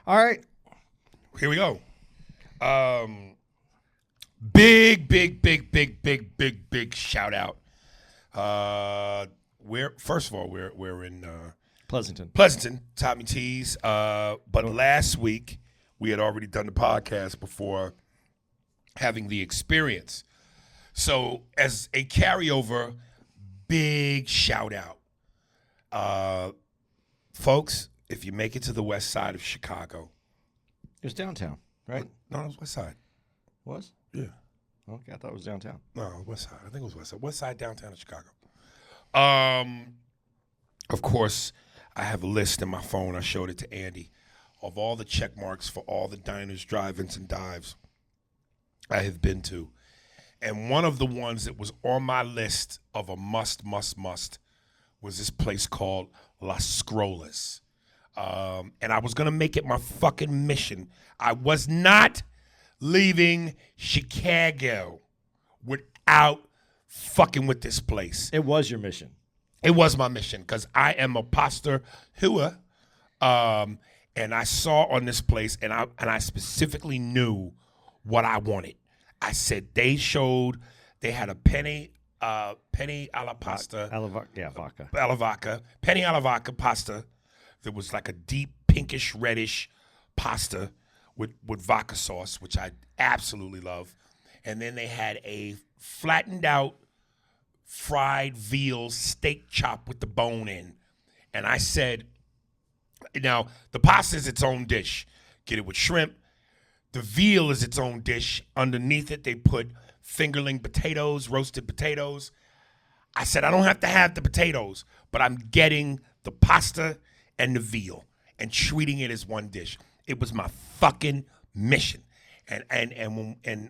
All right. Here we go. Big shout out. First of all, we're in Pleasanton, Tommy T's. But last week we had already done the podcast before having the experience. So as a carryover, big shout out. Folks, if you make it to the west side of Chicago. It was downtown, right? No, it was west side. Was? Yeah. Okay, I thought it was downtown. No, west side. I think it was west side. West side downtown of Chicago. Of course, I have a list in my phone. I showed it to Andy of all the check marks for all the diners, drive-ins, and dives I have been to. And one of the ones that was on my list of a must was this place called Las Scarolas. And I was going to make it my fucking mission. I was not leaving Chicago without fucking with this place. It was your mission. It was my mission because I am a pasta hua. And I saw on this place, and I specifically knew what I wanted. I said they had a penny alla pasta. Vodka. Alla vodka. Penny alla vodka pasta. That was like a deep pinkish reddish pasta with vodka sauce, which I absolutely love. And then they had a flattened out fried veal steak chop with the bone in. And I said, now the pasta is its own dish. Get it with shrimp. The veal is its own dish. Underneath it, they put fingerling potatoes, roasted potatoes. I said, I don't have to have the potatoes, but I'm getting the pasta and the veal and treating it as one dish. It was my fucking mission. And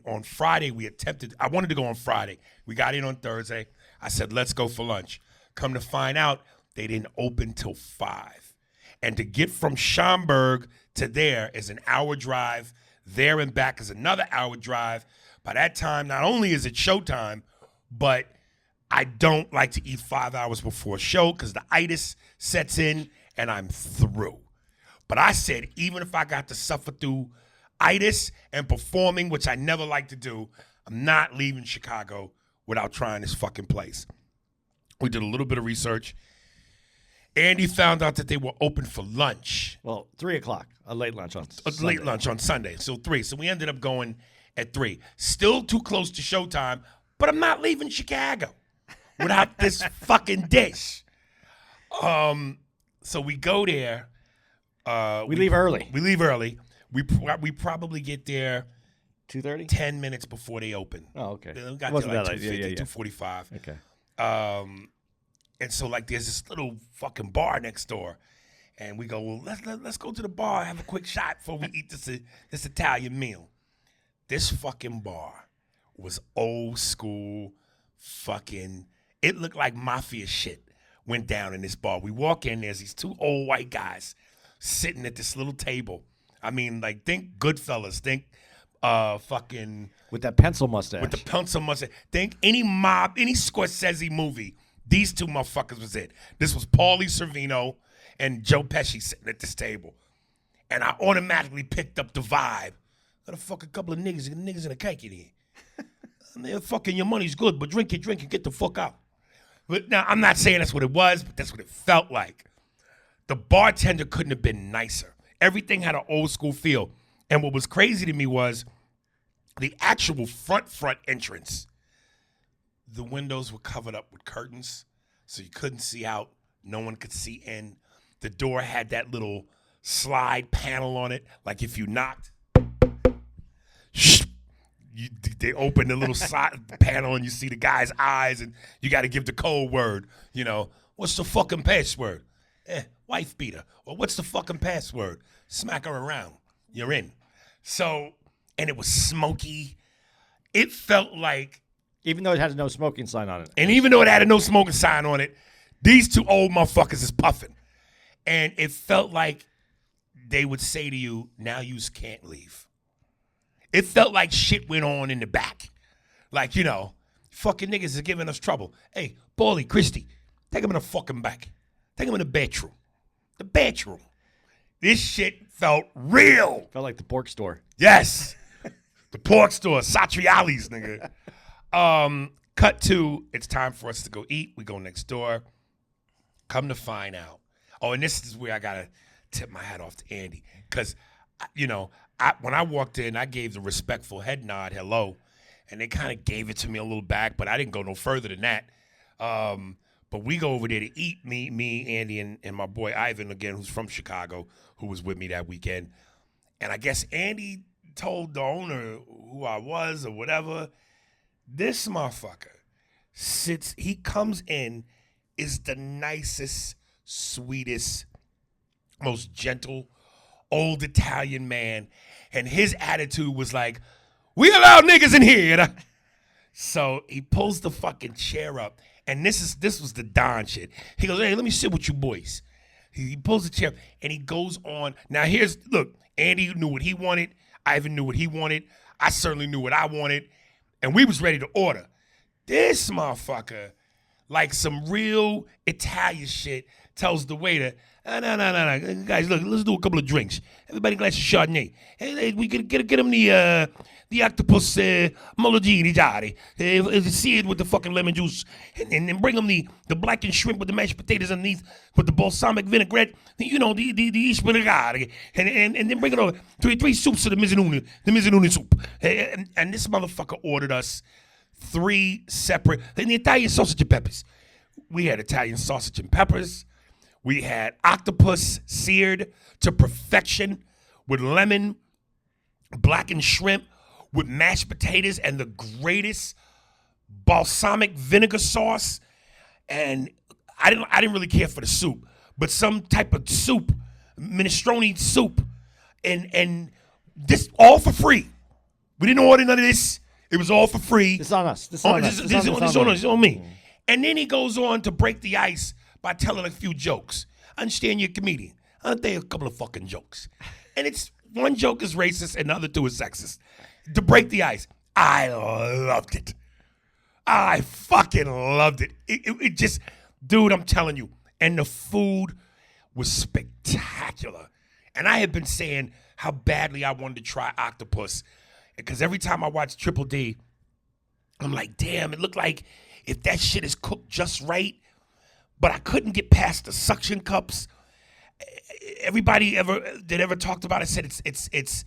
on Friday, I wanted to go on Friday. We got in on Thursday. I said, let's go for lunch. Come to find out, they didn't open till 5. And to get from Steinberg to there is an hour drive. There and back is another hour drive. By that time, not only is it showtime, but I don't like to eat 5 hours before a show because the itis sets in and I'm through. But I said, even if I got to suffer through itis and performing, which I never like to do, I'm not leaving Chicago without trying this fucking place. We did a little bit of research. Andy found out that they were open for lunch. Well, 3 o'clock, a late lunch on Sunday. Late lunch on Sunday, so 3. So we ended up going at 3. Still too close to showtime, but I'm not leaving Chicago without this fucking dish. So we go there. We leave early. We leave early. We probably get there 2:30? 10 minutes before they open. Oh, okay. We got Wasn't there like that late? 2:50, 2:45. Okay. And so like there's this little fucking bar next door. And we go, well, let's go to the bar and have a quick shot before we eat this Italian meal. This fucking bar was old school fucking, it looked like mafia shit went down in this bar. We walk in, there's these 2 old white guys sitting at this little table. I mean, like, think Goodfellas, think fucking... With that pencil mustache. With the pencil mustache. Think any mob, any Scorsese movie, these 2 motherfuckers was it. This was Paulie Servino and Joe Pesci sitting at this table. And I automatically picked up the vibe. Got a fucking couple of niggas in a cake in here. I mean, fucking your money's good, but drink it, get the fuck out. But now, I'm not saying that's what it was, but that's what it felt like. The bartender couldn't have been nicer. Everything had an old school feel. And what was crazy to me was the actual front entrance. The windows were covered up with curtains, so you couldn't see out. No one could see in. The door had that little slide panel on it. Like if you knocked, they open the little side panel and you see the guy's eyes and you got to give the code word. You know, what's the fucking password? Wife beater. Or what's the fucking password? Smack her around. You're in. So, and it was smoky. It felt like. Even though it had a no smoking sign on it. And even though it had a no smoking sign on it, these 2 old motherfuckers is puffing. And it felt like they would say to you, now you can't leave. It felt like shit went on in the back. Like, you know, fucking niggas are giving us trouble. Hey, Paulie, Christy, take him in the fucking back. Take him in the bedroom. The bedroom. This shit felt real. Felt like the pork store. Yes. The pork store, Satriali's, nigga. Cut to, it's time for us to go eat. We go next door. Come to find out. Oh, and this is where I got to tip my hat off to Andy. Because, when I walked in, I gave the respectful head nod, hello. And they kind of gave it to me a little back, but I didn't go no further than that. But we go over there to eat, me, Andy, and my boy Ivan, again, who's from Chicago, who was with me that weekend. And I guess Andy told the owner who I was or whatever. This motherfucker he comes in, is the nicest, sweetest, most gentle, old Italian man. And his attitude was like, we allow niggas in here. So he pulls the fucking chair up. And this was the Don shit. He goes, hey, let me sit with you boys. He pulls the chair and he goes on. Now look, Andy knew what he wanted. Ivan knew what he wanted. I certainly knew what I wanted. And we was ready to order. This motherfucker, like some real Italian shit, tells the waiter, no. Guys, look, let's do a couple of drinks. Everybody glass of Chardonnay. Hey, we get him the octopus mologini, seared with the fucking lemon juice. And then bring him the blackened shrimp with the mashed potatoes underneath with the balsamic vinaigrette. The ispiragare. And then bring it over. Three soups of the mizzanone soup. And this motherfucker ordered us 3 separate, and the Italian sausage and peppers. We had Italian sausage and peppers. We had octopus seared to perfection with lemon, blackened shrimp, with mashed potatoes and the greatest balsamic vinegar sauce. And I didn't really care for the soup, but some type of soup, minestrone soup, and this all for free. We didn't order none of this. It was all for free. This on us. This on us. This on me. And then he goes on to break the ice by telling a few jokes. I understand you're a comedian. I'll tell you a couple of fucking jokes. And it's one joke is racist and the other 2 is sexist. To break the ice. I loved it. I fucking loved it. It just, dude, I'm telling you. And the food was spectacular. And I had been saying how badly I wanted to try octopus. Because every time I watch Triple D, I'm like, damn, it looked like if that shit is cooked just right, but I couldn't get past the suction cups. Everybody that ever talked about it said it's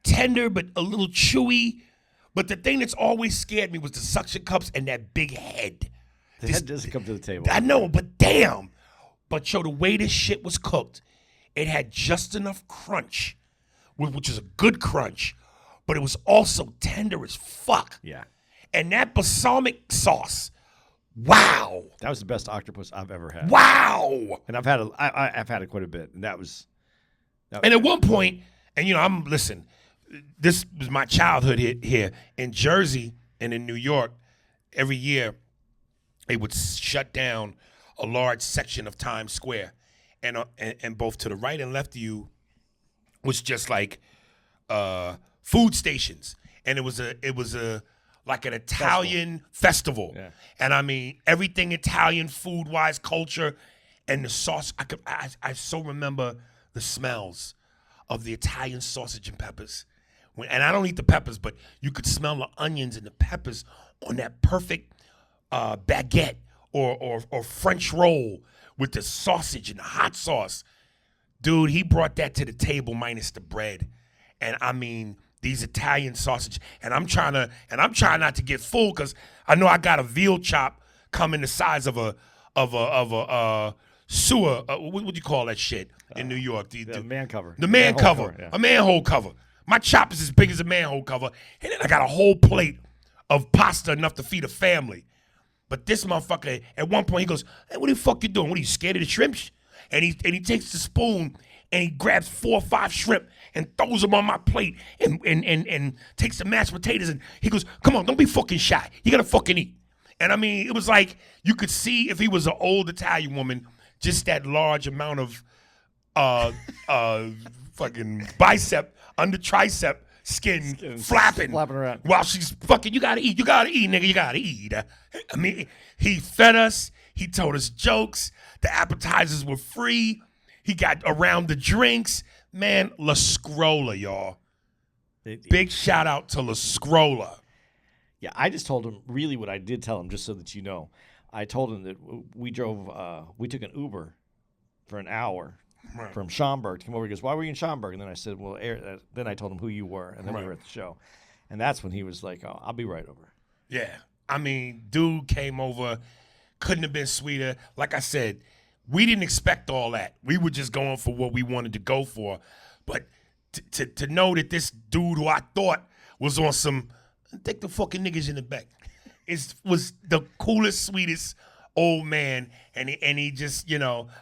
tender but a little chewy. But the thing that's always scared me was the suction cups and that big head. The head doesn't come to the table. I know, but damn. But yo, the way this shit was cooked, it had just enough crunch, which is a good crunch, but it was also tender as fuck. Yeah. And that balsamic sauce, wow. That was the best octopus I've ever had. Wow. And I've had it quite a bit, and that was and at one point, and listen, this was my childhood here in Jersey and in New York. Every year, they would shut down a large section of Times Square, and both to the right and left of you was just like food stations, and it was like an Italian festival. Yeah. And I mean everything Italian food wise, culture, and the sauce. I so remember the smells of the Italian sausage and peppers. And I don't eat the peppers, but you could smell the onions and the peppers on that perfect baguette or French roll with the sausage and the hot sauce. Dude, he brought that to the table minus the bread. And I mean, these Italian sausage, and I'm trying not to get full because I know I got a veal chop coming the size of a sewer. What would you call that shit in New York? The man cover. The man cover. Yeah. A manhole cover. My chop is as big as a manhole cover, and then I got a whole plate of pasta enough to feed a family. But this motherfucker, at one point, he goes, "Hey, what the fuck you doing? What are you scared of the shrimp?" And he takes the spoon and he grabs 4 or 5 shrimp and throws them on my plate and takes the mashed potatoes and he goes, "Come on, don't be fucking shy. You gotta fucking eat." And I mean, it was like you could see if he was an old Italian woman, just that large amount of fucking bicep under tricep skin flapping around while she's fucking. You gotta eat, nigga. You gotta eat. I mean, he fed us. He told us jokes. The appetizers were free. He got around the drinks. Man, La Scarola, y'all. Big shout out to La Scarola. Yeah, I just told him really what I did tell him, just so that you know. I told him that we took an Uber for an hour from Schaumburg to come over. He goes, "Why were you in Schaumburg?" And then I said, "Well," then I told him who you were, and then we were at the show. And that's when he was like, "Oh, I'll be right over." Yeah. I mean, dude came over, couldn't have been sweeter. Like I said, we didn't expect all that. We were just going for what we wanted to go for. But to know that this dude who I thought was on some, take the fucking niggas in the back, was the coolest, sweetest old man. And he just,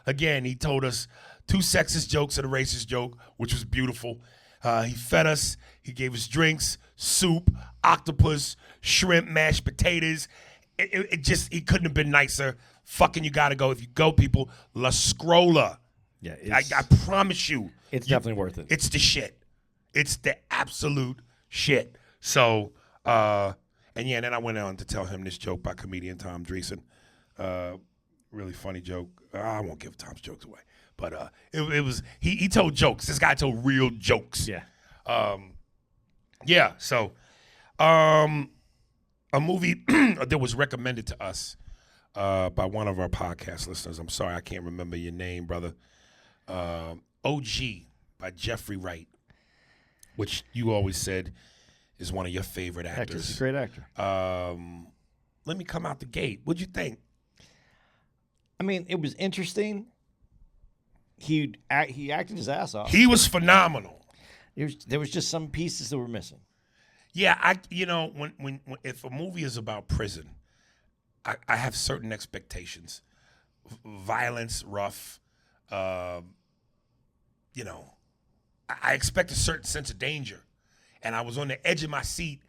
again, he told us 2 sexist jokes and a racist joke, which was beautiful. He fed us. He gave us drinks, soup, octopus, shrimp, mashed potatoes. He couldn't have been nicer. Fucking, you gotta go. If you go, people, La Scarola. Yeah, I promise you. It's definitely worth it. It's the shit. It's the absolute shit. So, and then I went on to tell him this joke by comedian Tom Dreesen. Really funny joke. I won't give Tom's jokes away. But it was, he told jokes. This guy told real jokes. Yeah. Yeah, so a movie that was recommended to us by one of our podcast listeners. I'm sorry, I can't remember your name, brother. OG by Jeffrey Wright, which you always said is one of your favorite actors. He's a great actor. Let me come out the gate. What'd you think? I mean, it was interesting. He acted his ass off. He was phenomenal. There was just some pieces that were missing. Yeah, when if a movie is about prison, I have certain expectations. Violence, rough, I expect a certain sense of danger. And I was on the edge of my seat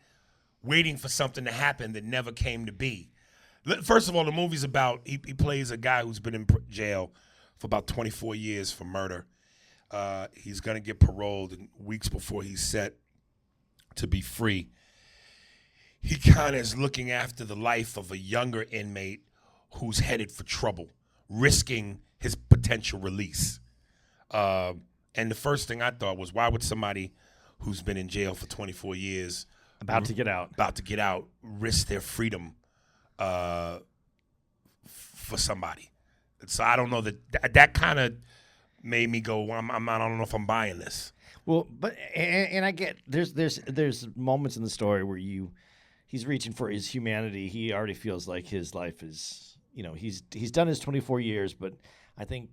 waiting for something to happen that never came to be. First of all, the movie's about, he plays a guy who's been in jail for about 24 years for murder. He's going to get paroled weeks before he's set to be free. He kind of is looking after the life of a younger inmate who's headed for trouble, risking his potential release. And the first thing I thought was, why would somebody who's been in jail for 24 years about to get out risk their freedom for somebody? So I don't know, that kind of made me go, I don't know if I'm buying this. Well, but and I get there's moments in the story where he's reaching for his humanity. He already feels like his life is, he's done his 24 years, but I think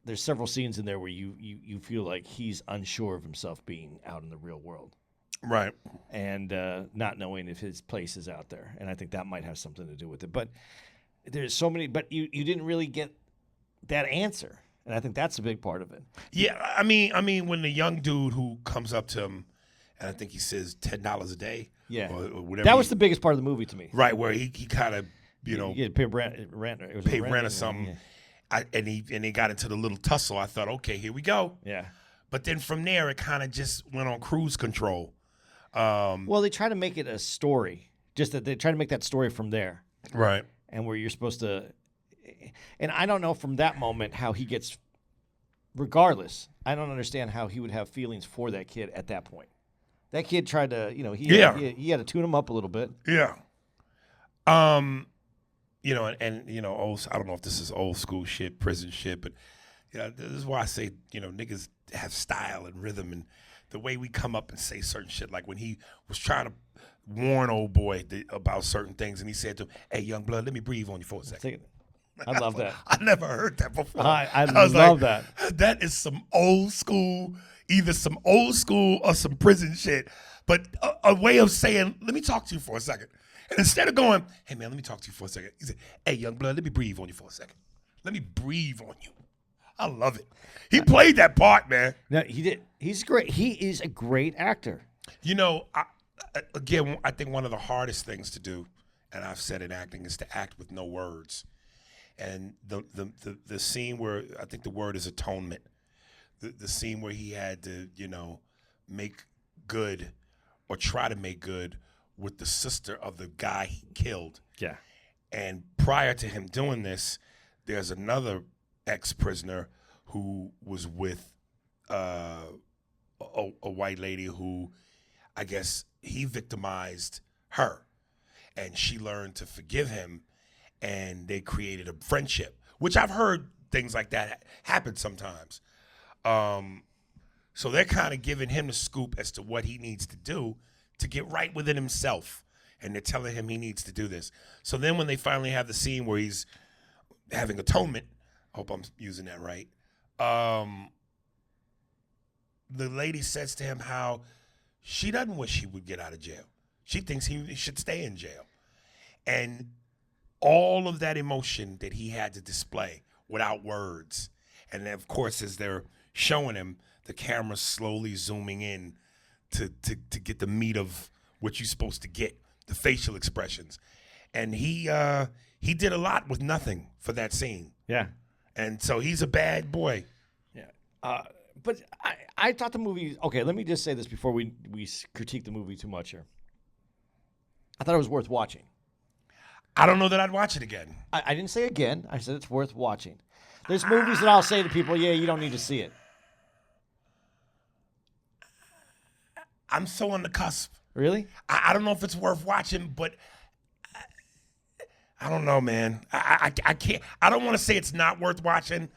there's several scenes in there where you feel like he's unsure of himself being out in the real world. Right. And not knowing if his place is out there. And I think that might have something to do with it. But there's so many, but you didn't really get that answer. And I think that's a big part of it. Yeah, I mean, when the young dude who comes up to him, and I think he says $10 a day. Yeah. Or whatever. That was the biggest part of the movie to me. Right, where he kind of, pay rent or something. Yeah. And he got into the little tussle. I thought, okay, here we go. Yeah. But then from there, it kind of just went on cruise control. Well, they try to make it a story. Just that they try to make that story from there. Right. And where you're supposed to, and I don't know from that moment how he gets, regardless, I don't understand how he would have feelings for that kid at that point. That kid tried to, he had to tune him up a little bit. Yeah. I don't know if this is old school shit, prison shit, but this is why I say, niggas have style and rhythm, and the way we come up and say certain shit, like when he was trying to warn old boy about certain things, and he said to him, "Hey, young blood, let me breathe on you for a second." I love that. I never heard that before. I love that. That is some old school, either some old school or some prison shit, but a way of saying, "Let me talk to you for a second." And instead of going, "Hey man, let me talk to you for a second," he said, "Hey, young blood, let me breathe on you for a second. Let me breathe on you." I love it. He played that part, man. No, he did. He's great. He is a great actor. I think one of the hardest things to do, and I've said in acting, is to act with no words. And the scene where, I think the word is atonement, the scene where he had to, make good or try to make good with the sister of the guy he killed. Yeah. And prior to him doing this, there's another ex-prisoner who was with a white lady who, I guess, he victimized her, and she learned to forgive him, and they created a friendship, which I've heard things like that happen sometimes. So they're kind of giving him the scoop as to what he needs to do to get right within himself, and they're telling him he needs to do this. So then when they finally have the scene where he's having atonement, I hope I'm using that right, the lady says to him how she doesn't wish he would get out of jail. She thinks he should stay in jail. And all of that emotion that he had to display without words. And then, of course, as they're showing him, the camera's slowly zooming in to get the meat of what you're supposed to get, the facial expressions. And he did a lot with nothing for that scene. Yeah. And so he's a bad boy. Yeah. But I thought the movie, okay, let me just say this before we critique the movie too much here. I thought it was worth watching. I don't know that I'd watch it again. I didn't say again. I said it's worth watching. There's movies that I'll say to people, yeah, you don't need to see it. I'm so on the cusp. Really? I don't know if it's worth watching, but I don't know, man. I can't. I don't want to say it's not worth watching,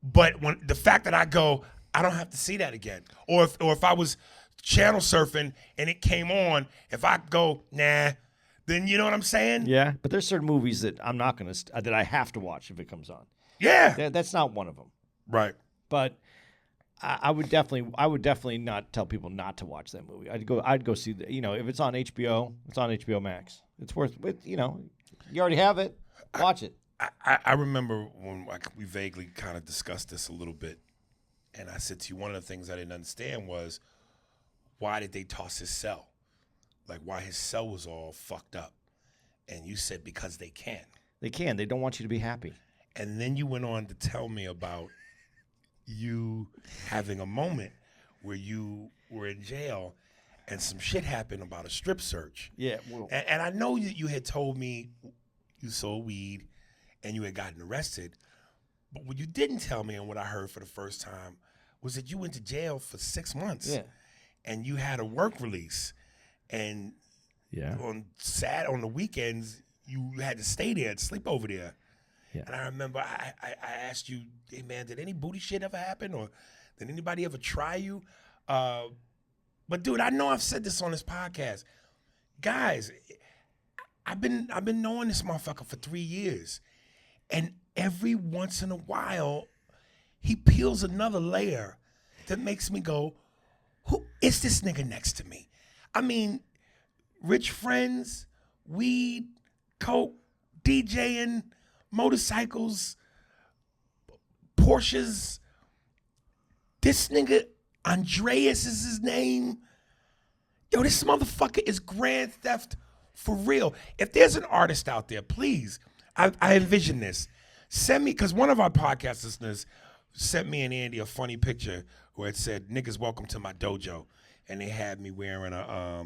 but when the fact that I go, I don't have to see that again. Or if I was channel surfing and it came on, if I go, nah, then you know what I'm saying? Yeah, but there's certain movies that I'm not going to that I have to watch if it comes on. Yeah, That's not one of them. right. But I would definitely not tell people not to watch that movie. I'd go see the, if it's on HBO, it's on HBO Max. It's worth it. You already have it. Watch it. I remember when we vaguely kind of discussed this a little bit, and I said to you, one of the things I didn't understand was why did they toss his cell? Like why his cell was all fucked up. And you said because they can. They can. They don't want you to be happy. And then you went on to tell me about you having a moment where you were in jail and some shit happened about a strip search. Yeah. Well, and I know you had told me you sold weed and you had gotten arrested. But what you didn't tell me and what I heard for the first time was that you went to jail for 6 months. Yeah. And you had a work release. And on the weekends, you had to stay there and sleep over there. Yeah. And I remember I asked you, hey, man, did any booty shit ever happen? Or did anybody ever try you? But, dude, I know I've said this on this podcast. Guys, I've been knowing this motherfucker for 3 years. And every once in a while, he peels another layer that makes me go, who is this nigga next to me? I mean, rich friends, weed, coke, DJing, motorcycles, Porsches. This nigga, Andreas is his name. Yo, this motherfucker is Grand Theft for real. If there's an artist out there, please, I envision this. Send me, because one of our podcast listeners sent me and Andy a funny picture where it said, niggas, welcome to my dojo. And they had me wearing a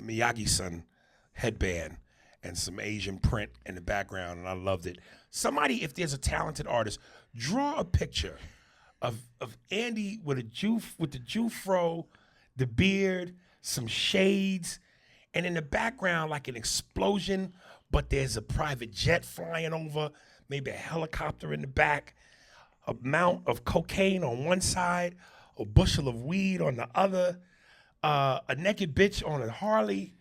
Miyagi-san headband and some Asian print in the background, and I loved it. Somebody, if there's a talented artist, draw a picture of Andy with the Jufro, the beard, some shades, and in the background like an explosion, but there's a private jet flying over, maybe a helicopter in the back, a mount of cocaine on one side, a bushel of weed on the other, a naked bitch on a Harley,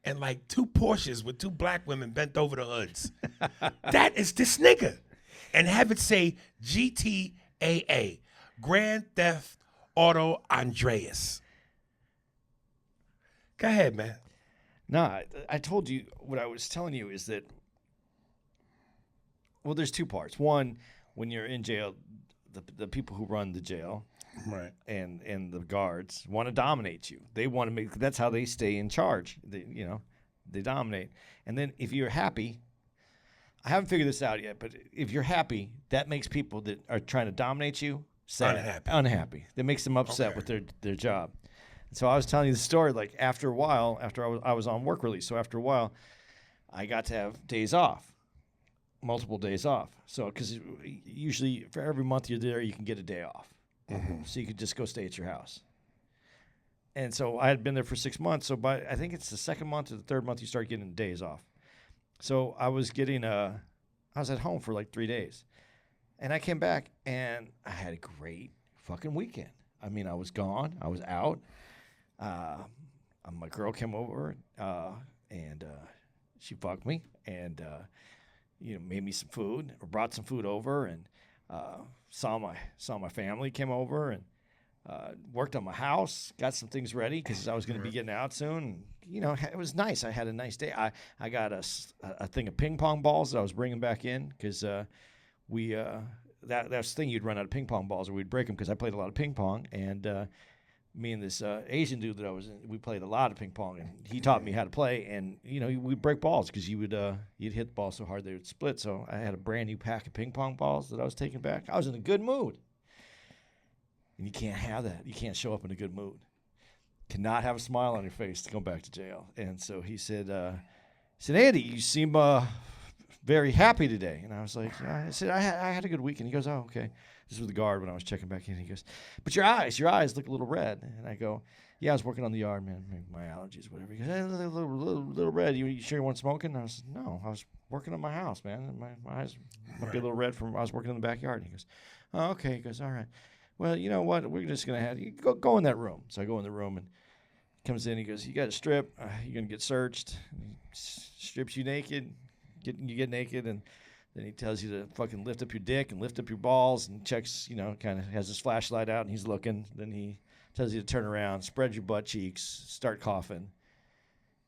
and like 2 Porsches with 2 black women bent over the hoods. That is this nigga. And have it say GTAA, Grand Theft Auto Andreas. Go ahead, man. No, I told you, what I was telling you is that, well, there's 2 parts. One, when you're in jail, the people who run the jail, right, and the guards want to dominate you. They want to make, that's how they stay in charge. They dominate. And then if you're happy, I haven't figured this out yet, but if you're happy, that makes people that are trying to dominate you sad, unhappy. That makes them upset with their job. And so I was telling you the story, like after a while, after I was on work release, so after a while, I got to have days off. multiple days off. So, because usually for every month you're there, you can get a day off. So you could just go stay at your house. And so I had been there for 6 months. So by I think it's the second month or the third month you start getting days off. So I was at home for like 3 days. And I came back and I had a great fucking weekend. I mean, I was gone. I was out. My girl came over and she fucked me and made me some food or brought some food over and saw my family, came over and worked on my house, got some things ready because I was going to be getting out soon. And, it was nice. I had a nice day. I got a thing of ping pong balls that I was bringing back in because that's the thing, you'd run out of ping pong balls or we'd break them because I played a lot of ping pong. And me and this Asian dude that I was in, we played a lot of ping pong, and he taught me how to play. And we'd break balls because you'd hit the ball so hard they would split. So I had a brand new pack of ping pong balls that I was taking back. I was in a good mood, and you can't have that. You can't show up in a good mood. Cannot have a smile on your face to go back to jail. And so he said, Andy, you seem very happy today. And I was like, yeah. I said, I had a good weekend. He goes, oh, okay. This was the guard when I was checking back in. He goes, but your eyes look a little red. And I go, yeah, I was working on the yard, man. Maybe my allergies, whatever. He goes, hey, a little red. You sure you weren't smoking? And I said, no, I was working on my house, man. My eyes might be a little red from I was working in the backyard. And he goes, oh, okay. He goes, all right. Well, you know what? We're just going to have you go in that room. So I go in the room and he comes in. He goes, you got to strip. You're going to get searched. He strips you naked. You get naked, and then he tells you to fucking lift up your dick and lift up your balls and checks, kind of has his flashlight out and he's looking. Then he tells you to turn around, spread your butt cheeks, start coughing.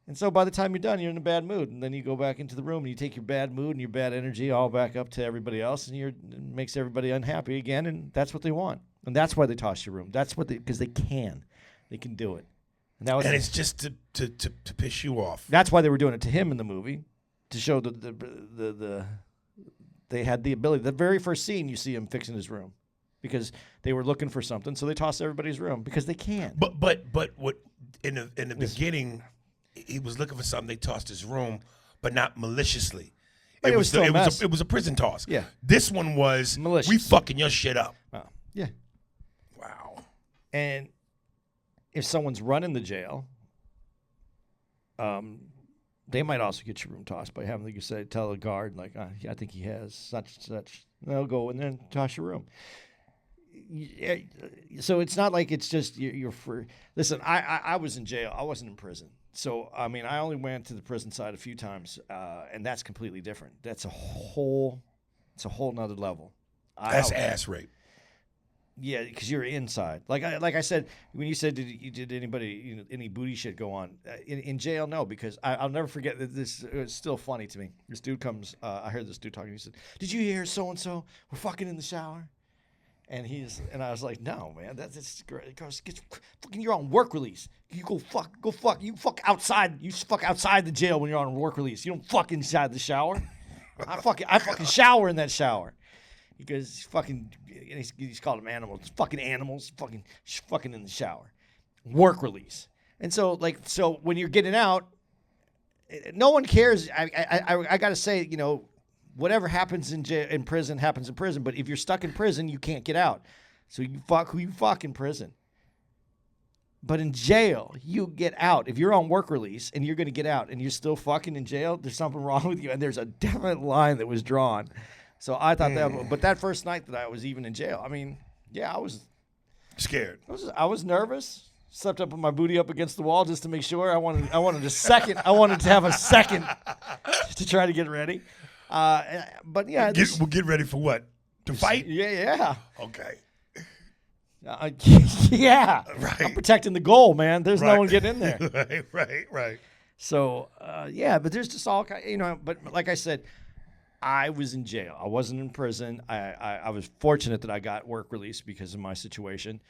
And so by the time you're done, you're in a bad mood. And then you go back into the room and you take your bad mood and your bad energy all back up to everybody else, and it makes everybody unhappy again. And that's what they want. And that's why they toss your room. That's what because they can do it. And it's just to piss you off. That's why they were doing it to him in the movie, to show they had the ability. The very first scene, you see him fixing his room because they were looking for something, so they toss everybody's room because they can. But what in the beginning, he was looking for something. They tossed his room, but not maliciously. It was a prison toss. Yeah. This one was malicious. We fucking your shit up. Wow. Yeah. Wow. And if someone's running the jail, they might also get your room tossed by having to say, tell the guard, like, I think he has such. They'll go in there and toss your room. Yeah, so it's not like it's just you're free. Listen, I was in jail. I wasn't in prison. So, I mean, I only went to the prison side a few times, and that's completely different. That's a whole nother level. That's ass rape. Yeah, because you're inside. Like I said, when you said, did anybody, any booty shit go on? In jail, no, because I'll never forget that this is still funny to me. This dude comes, I heard this dude talking, he said, did you hear so-and-so? We're fucking in the shower. And I was like, no, man, that's great. Because fucking, you're on work release. You go fuck. You fuck outside. You fuck outside the jail when you're on work release. You don't fuck inside the shower. I fucking shower in that shower. Because he's called them animals. Fucking animals. Fucking in the shower. Work release. And so when you're getting out, no one cares. I got to say, whatever happens in prison happens in prison. But if you're stuck in prison, you can't get out. So you fuck who you fuck in prison. But in jail, you get out. If you're on work release and you're going to get out and you're still fucking in jail, there's something wrong with you. And there's a definite line that was drawn. So I thought but that first night that I was even in jail, I mean, yeah, I was scared. I was nervous. Slept up with my booty up against the wall just to make sure. I wanted a second. I wanted to have a second to try to get ready. But yeah, we'll get ready for what? To fight? Yeah. Okay. Yeah. Right. I'm protecting the goal, man. There's no one getting in there. Right. So yeah, but there's just all kind. But like I said, I was in jail. I wasn't in prison. I was fortunate that I got work release because of my situation.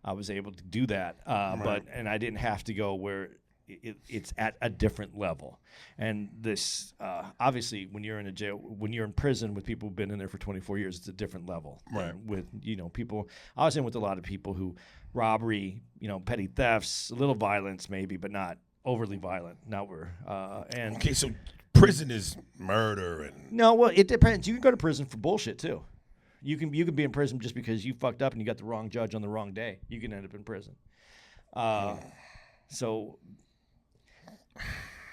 I was able to do that, but I didn't have to go where it's at a different level. And this obviously, when you're in a jail, when you're in prison with people who've been in there for 24 years, it's a different level. Right. With people, I was in with a lot of people who robbery, petty thefts, a little violence maybe, but not overly violent. Now we're and okay. So prison is murder and No, well, it depends. You can go to prison for bullshit too. You can be in prison just because you fucked up and you got the wrong judge on the wrong day. You can end up in prison. So,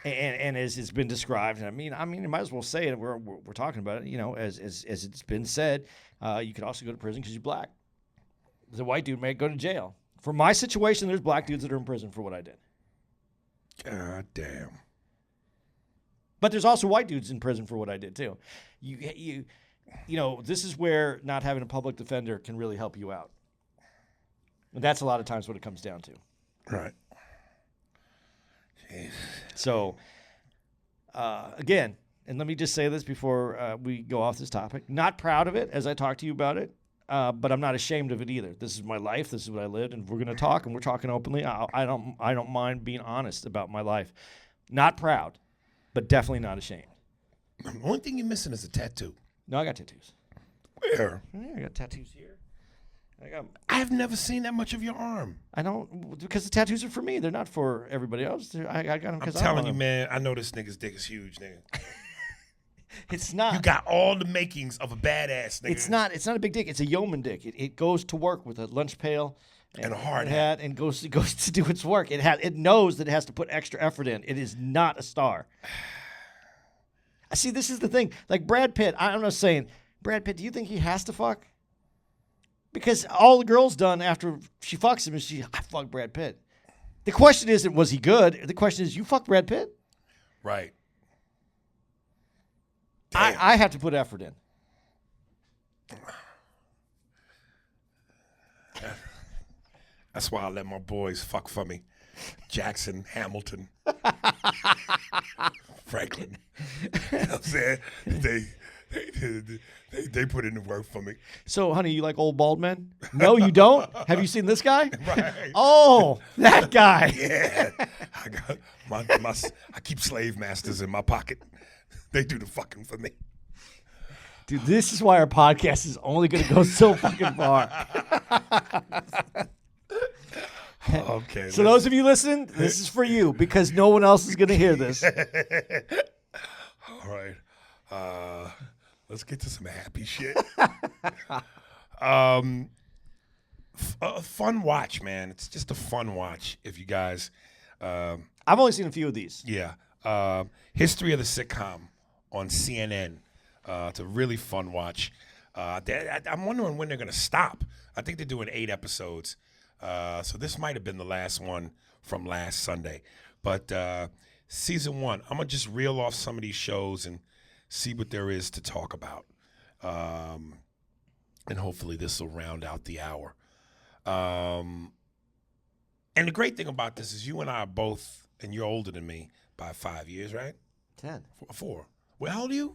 and as it's been described, I mean, you might as well say it. We're talking about it. As it's been said, you could also go to prison because you're black. The white dude may go to jail. For my situation, there's black dudes that are in prison for what I did. God damn. But there's also white dudes in prison for what I did too. This is where not having a public defender can really help you out. And that's a lot of times what it comes down to. Right. Jeez. So, again, and let me just say this before we go off this topic. Not proud of it as I talk to you about it, but I'm not ashamed of it either. This is my life. This is what I lived, and we're going to talk, and we're talking openly. I don't mind being honest about my life. Not proud, but definitely not ashamed. The only thing you're missing is a tattoo. No, I got tattoos. Where? Yeah, I got tattoos here. I've never seen that much of your arm. I don't, because the tattoos are for me. They're not for everybody else. I got them because I'm telling you, man, I know this nigga's dick is huge, nigga. It's not. You got all the makings of a badass nigga. It's not a big dick. It's a yeoman dick. It goes to work with a lunch pail and a hard hat and goes to do its work. It knows that it has to put extra effort in. It is not a star. I see. This is the thing. Like Brad Pitt. I'm not saying Brad Pitt. Do you think he has to fuck? Because all the girl's done after she fucks him is I fucked Brad Pitt. The question isn't was he good. The question is you fucked Brad Pitt. Right. I have to put effort in. That's why I let my boys fuck for me. Jackson, Hamilton, Franklin. You know what I'm saying? They put in the work for me. So, honey, you like old bald men? No, you don't? Have you seen this guy? Right. Oh, that guy. Yeah. I got my I keep slave masters in my pocket. They do the fucking for me. Dude, this is why our podcast is only going to go so fucking far. Okay. So those of you listening, this is for you because no one else is going to hear this. All right. Let's get to some happy shit. A fun watch, man. It's just a fun watch. If you guys, I've only seen a few of these. Yeah. History of the Sitcom on CNN. It's a really fun watch. I'm wondering when they're going to stop. I think they're doing 8 episodes. So this might have been the last one from last Sunday. But season 1, I'm going to just reel off some of these shows and see what there is to talk about. And hopefully this will round out the hour. And the great thing about this is you and I are both, and you're older than me by 5 years, right? 10. 4. Well, how old are you?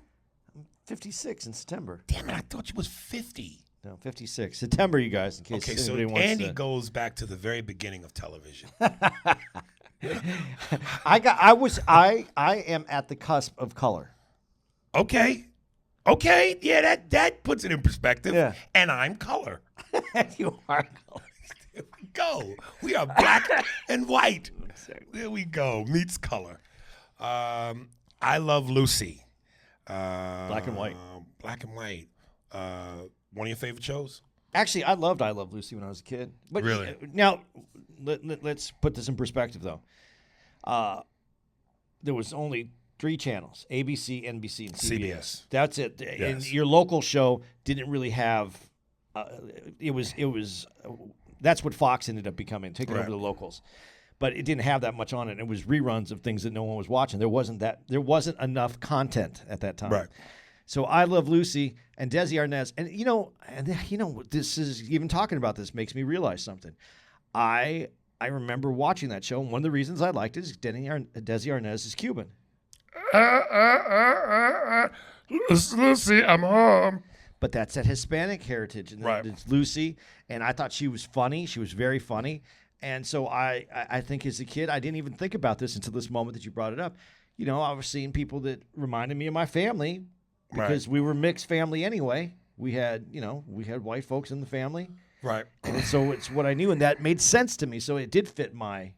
I'm 56 in September. Damn it, I thought you was 50. No, 56. September, you guys, in case anybody wants Andy to. goes back to the very beginning of television. I am at the cusp of color. Okay, yeah, that puts it in perspective. Yeah. And I'm color. You are color. There we go. We are black and white. There we go. Meets color. I Love Lucy. Black and white. Black and white. One of your favorite shows? Actually, I loved I Love Lucy when I was a kid. But really? Now, let's put this in perspective, though. There was only 3 channels: ABC, NBC, and CBS. That's it. Yes. And your local show didn't really have. It was. That's what Fox ended up becoming, taking over the locals. But it didn't have that much on it. It was reruns of things that no one was watching. There wasn't enough content at that time. Right. So I Love Lucy and Desi Arnaz, and this is even talking about this makes me realize something. I remember watching that show, and one of the reasons I liked it is Desi Arnaz is Cuban. Lucy, I'm home. But that's that Hispanic heritage, and it's Lucy. And I thought she was funny. She was very funny. And so I think as a kid, I didn't even think about this until this moment that you brought it up. You know, I was seeing people that reminded me of my family because we were mixed family anyway. We had white folks in the family. Right. And so it's what I knew, and that made sense to me. So it did fit my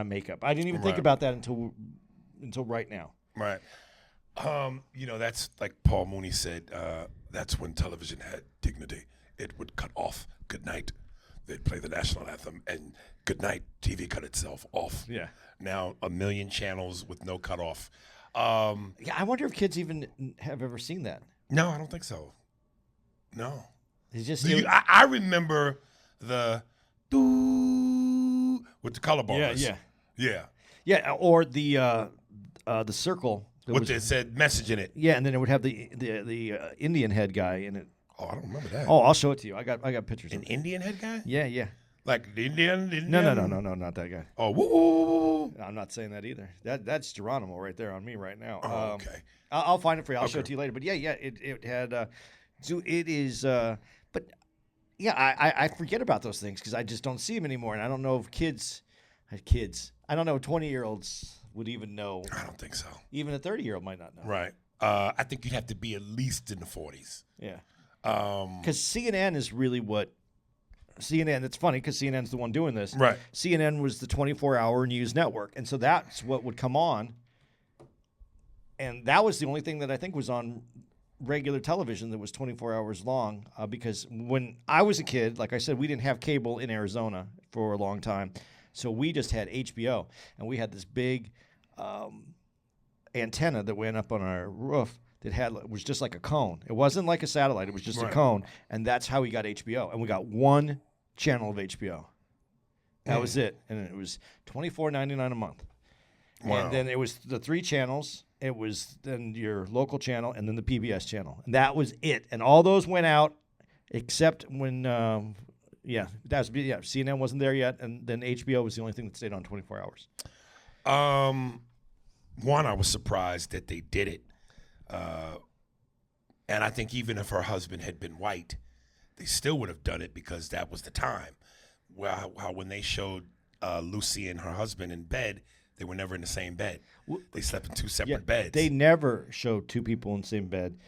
makeup. I didn't even think about that until right now. Right. That's like Paul Mooney said. That's when television had dignity. It would cut off. Good night. They'd play the national anthem, and good night. TV cut itself off. Yeah. Now 1 million channels with no cutoff. Yeah, I wonder if kids even have ever seen that. No, I don't think so. No. It's just I remember the doo with the color bars. Yeah, or the circle. It said message in it. Yeah, and then it would have the Indian head guy in it. Oh, I don't remember that. Oh, I'll show it to you. I got pictures. An of it. Indian head guy? Yeah. Like the Indian? No, not that guy. Oh, woo. I'm not saying that either. That's Geronimo right there on me right now. Oh, okay. I'll find it for you. I'll show it to you later. But yeah, it had. So it is. But yeah, I forget about those things because I just don't see them anymore, and I don't know if kids. I don't know if 20-year-olds would even know. I don't think so. Even a 30-year-old might not know. Right. I think you'd have to be at least in the 40s. Yeah. Because CNN is really what CNN. It's funny because CNN's the one doing this. Right. CNN was the 24-hour news network, and so that's what would come on. And that was the only thing that I think was on regular television that was 24 hours long. Because when I was a kid, like I said, we didn't have cable in Arizona for a long time, so we just had HBO, and we had this big antenna that went up on our roof. It was just like a cone. It wasn't like a satellite. It was just a cone, and that's how we got HBO. And we got one channel of HBO. That was it, and it was $24.99 a month. Wow. And then it was the 3 channels. It was then your local channel, and then the PBS channel, and that was it. And all those went out, except when CNN wasn't there yet, and then HBO was the only thing that stayed on 24 hours. One, I was surprised that they did it. And I think even if her husband had been white, they still would have done it because that was the time. Well, how when they showed Lucy and her husband in bed, they were never in the same bed. They slept in 2 separate beds. They never showed 2 people in the same bed.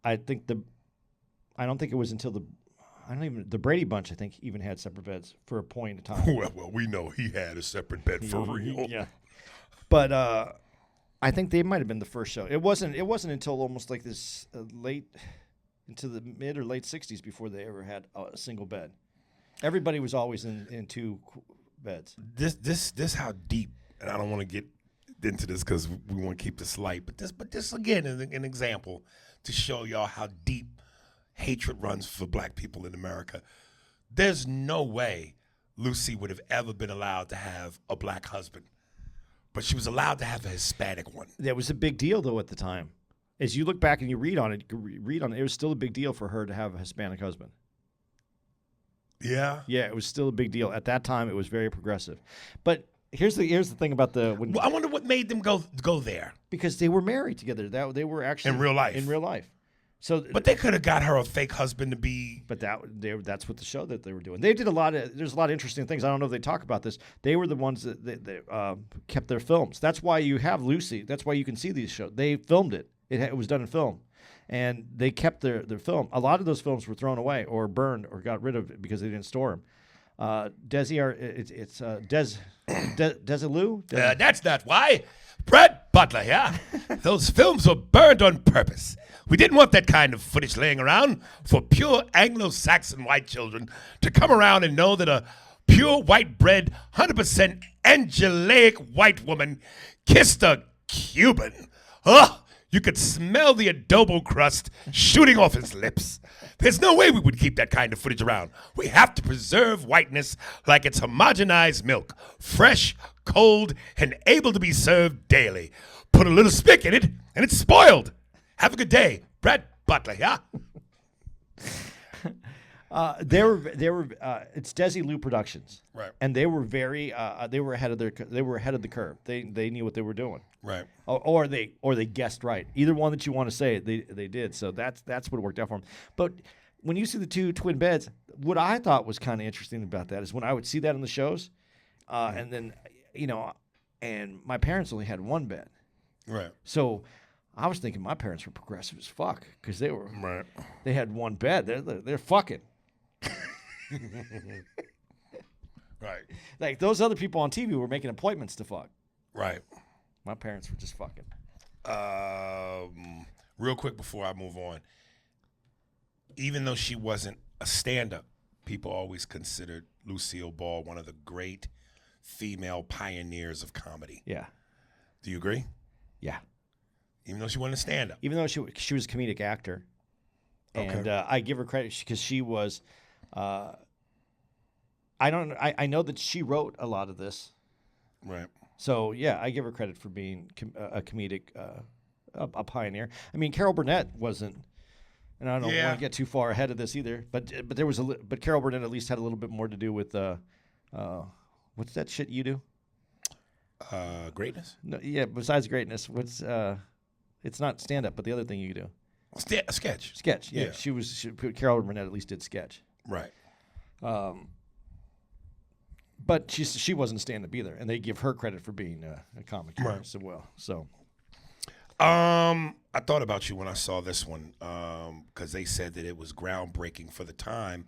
I don't think it was until the Brady Bunch, I think, even had separate beds for a point in time. Well, we know he had a separate bed for real. Yeah. But I think they might have been the first show. It wasn't until almost like this late into the mid or late 60s before they ever had a single bed. Everybody was always in 2 beds. This how deep, and I don't want to get into this because we want to keep this light, but this again is an example to show y'all how deep hatred runs for black people in America. There's no way Lucy would have ever been allowed to have a black husband. But she was allowed to have a Hispanic one. That was a big deal, though, at the time. As you look back and you read on it, it was still a big deal for her to have a Hispanic husband. Yeah? Yeah, it was still a big deal. At that time, it was very progressive. But here's the thing about I wonder what made them go there. Because they were married together. They were actually... In real life. In real life. So, but they could have got her a fake husband to be. But that's what the show that they were doing. They did there's a lot of interesting things. I don't know if they talk about this. They were the ones that kept their films. That's why you have Lucy. That's why you can see these shows. They filmed it. It was done in film, and they kept their film. A lot of those films were thrown away or burned or got rid of because they didn't store them. Desilu? That's not why. Brett Butler, yeah? Those films were burned on purpose. We didn't want that kind of footage laying around for pure Anglo-Saxon white children to come around and know that a pure white-bred, 100% angelic white woman kissed a Cuban. Ugh! You could smell the adobo crust shooting off his lips. There's no way we would keep that kind of footage around. We have to preserve whiteness like it's homogenized milk, fresh, cold, and able to be served daily. Put a little spick in it, and it's spoiled. Have a good day, Brett Butler. Yeah. It's Desilu Productions, right? And they were they were ahead of the curve. They knew what they were doing, right? Or they guessed right. Either one that you want to say, they did. So that's what it worked out for them. But when you see the 2 twin beds, what I thought was kind of interesting about that is when I would see that in the shows, and then and my parents only had 1 bed, right? So I was thinking my parents were progressive as fuck because they had 1 bed. They're fucking. Right. Like those other people on TV were making appointments to fuck. Right. My parents were just fucking. Real quick before I move on, even though she wasn't a stand-up, people always considered Lucille Ball one of the great female pioneers of comedy. Yeah. Do you agree? Yeah. Even though she wasn't a stand-up. Even though she was a comedic actor. And I give her credit because she was I know that she wrote a lot of this. Right. So, yeah, I give her credit for being a comedic a pioneer. I mean, Carol Burnett wasn't, and I don't want to get too far ahead of this either, but there was but Carol Burnett at least had a little bit more to do with what's that shit you do? Greatness? No, yeah, besides greatness, what's it's not stand up, but the other thing you do. A sketch. Sketch, yeah. Carol Burnett at least did sketch. Right. But she wasn't a stand up either, and they give her credit for being a comic as well. So I thought about you when I saw this one because they said that it was groundbreaking for the time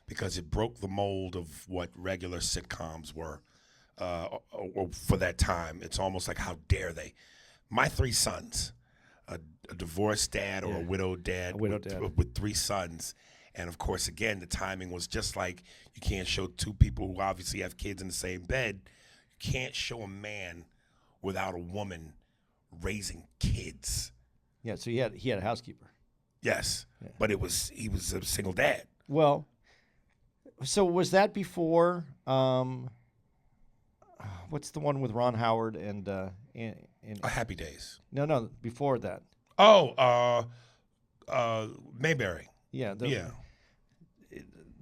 because it broke the mold of what regular sitcoms were or for that time. It's almost like, how dare they? My three sons, a divorced dad or a widowed dad, with three sons. And, of course, again, the timing was just like you can't show two people who obviously have kids in the same bed. You can't show a man without a woman raising kids. Yeah, so he had a housekeeper. Yes, but he was a single dad. Well, so was that before? What's the one with Ron Howard and Happy Days? No, before that. Oh, Mayberry. Yeah,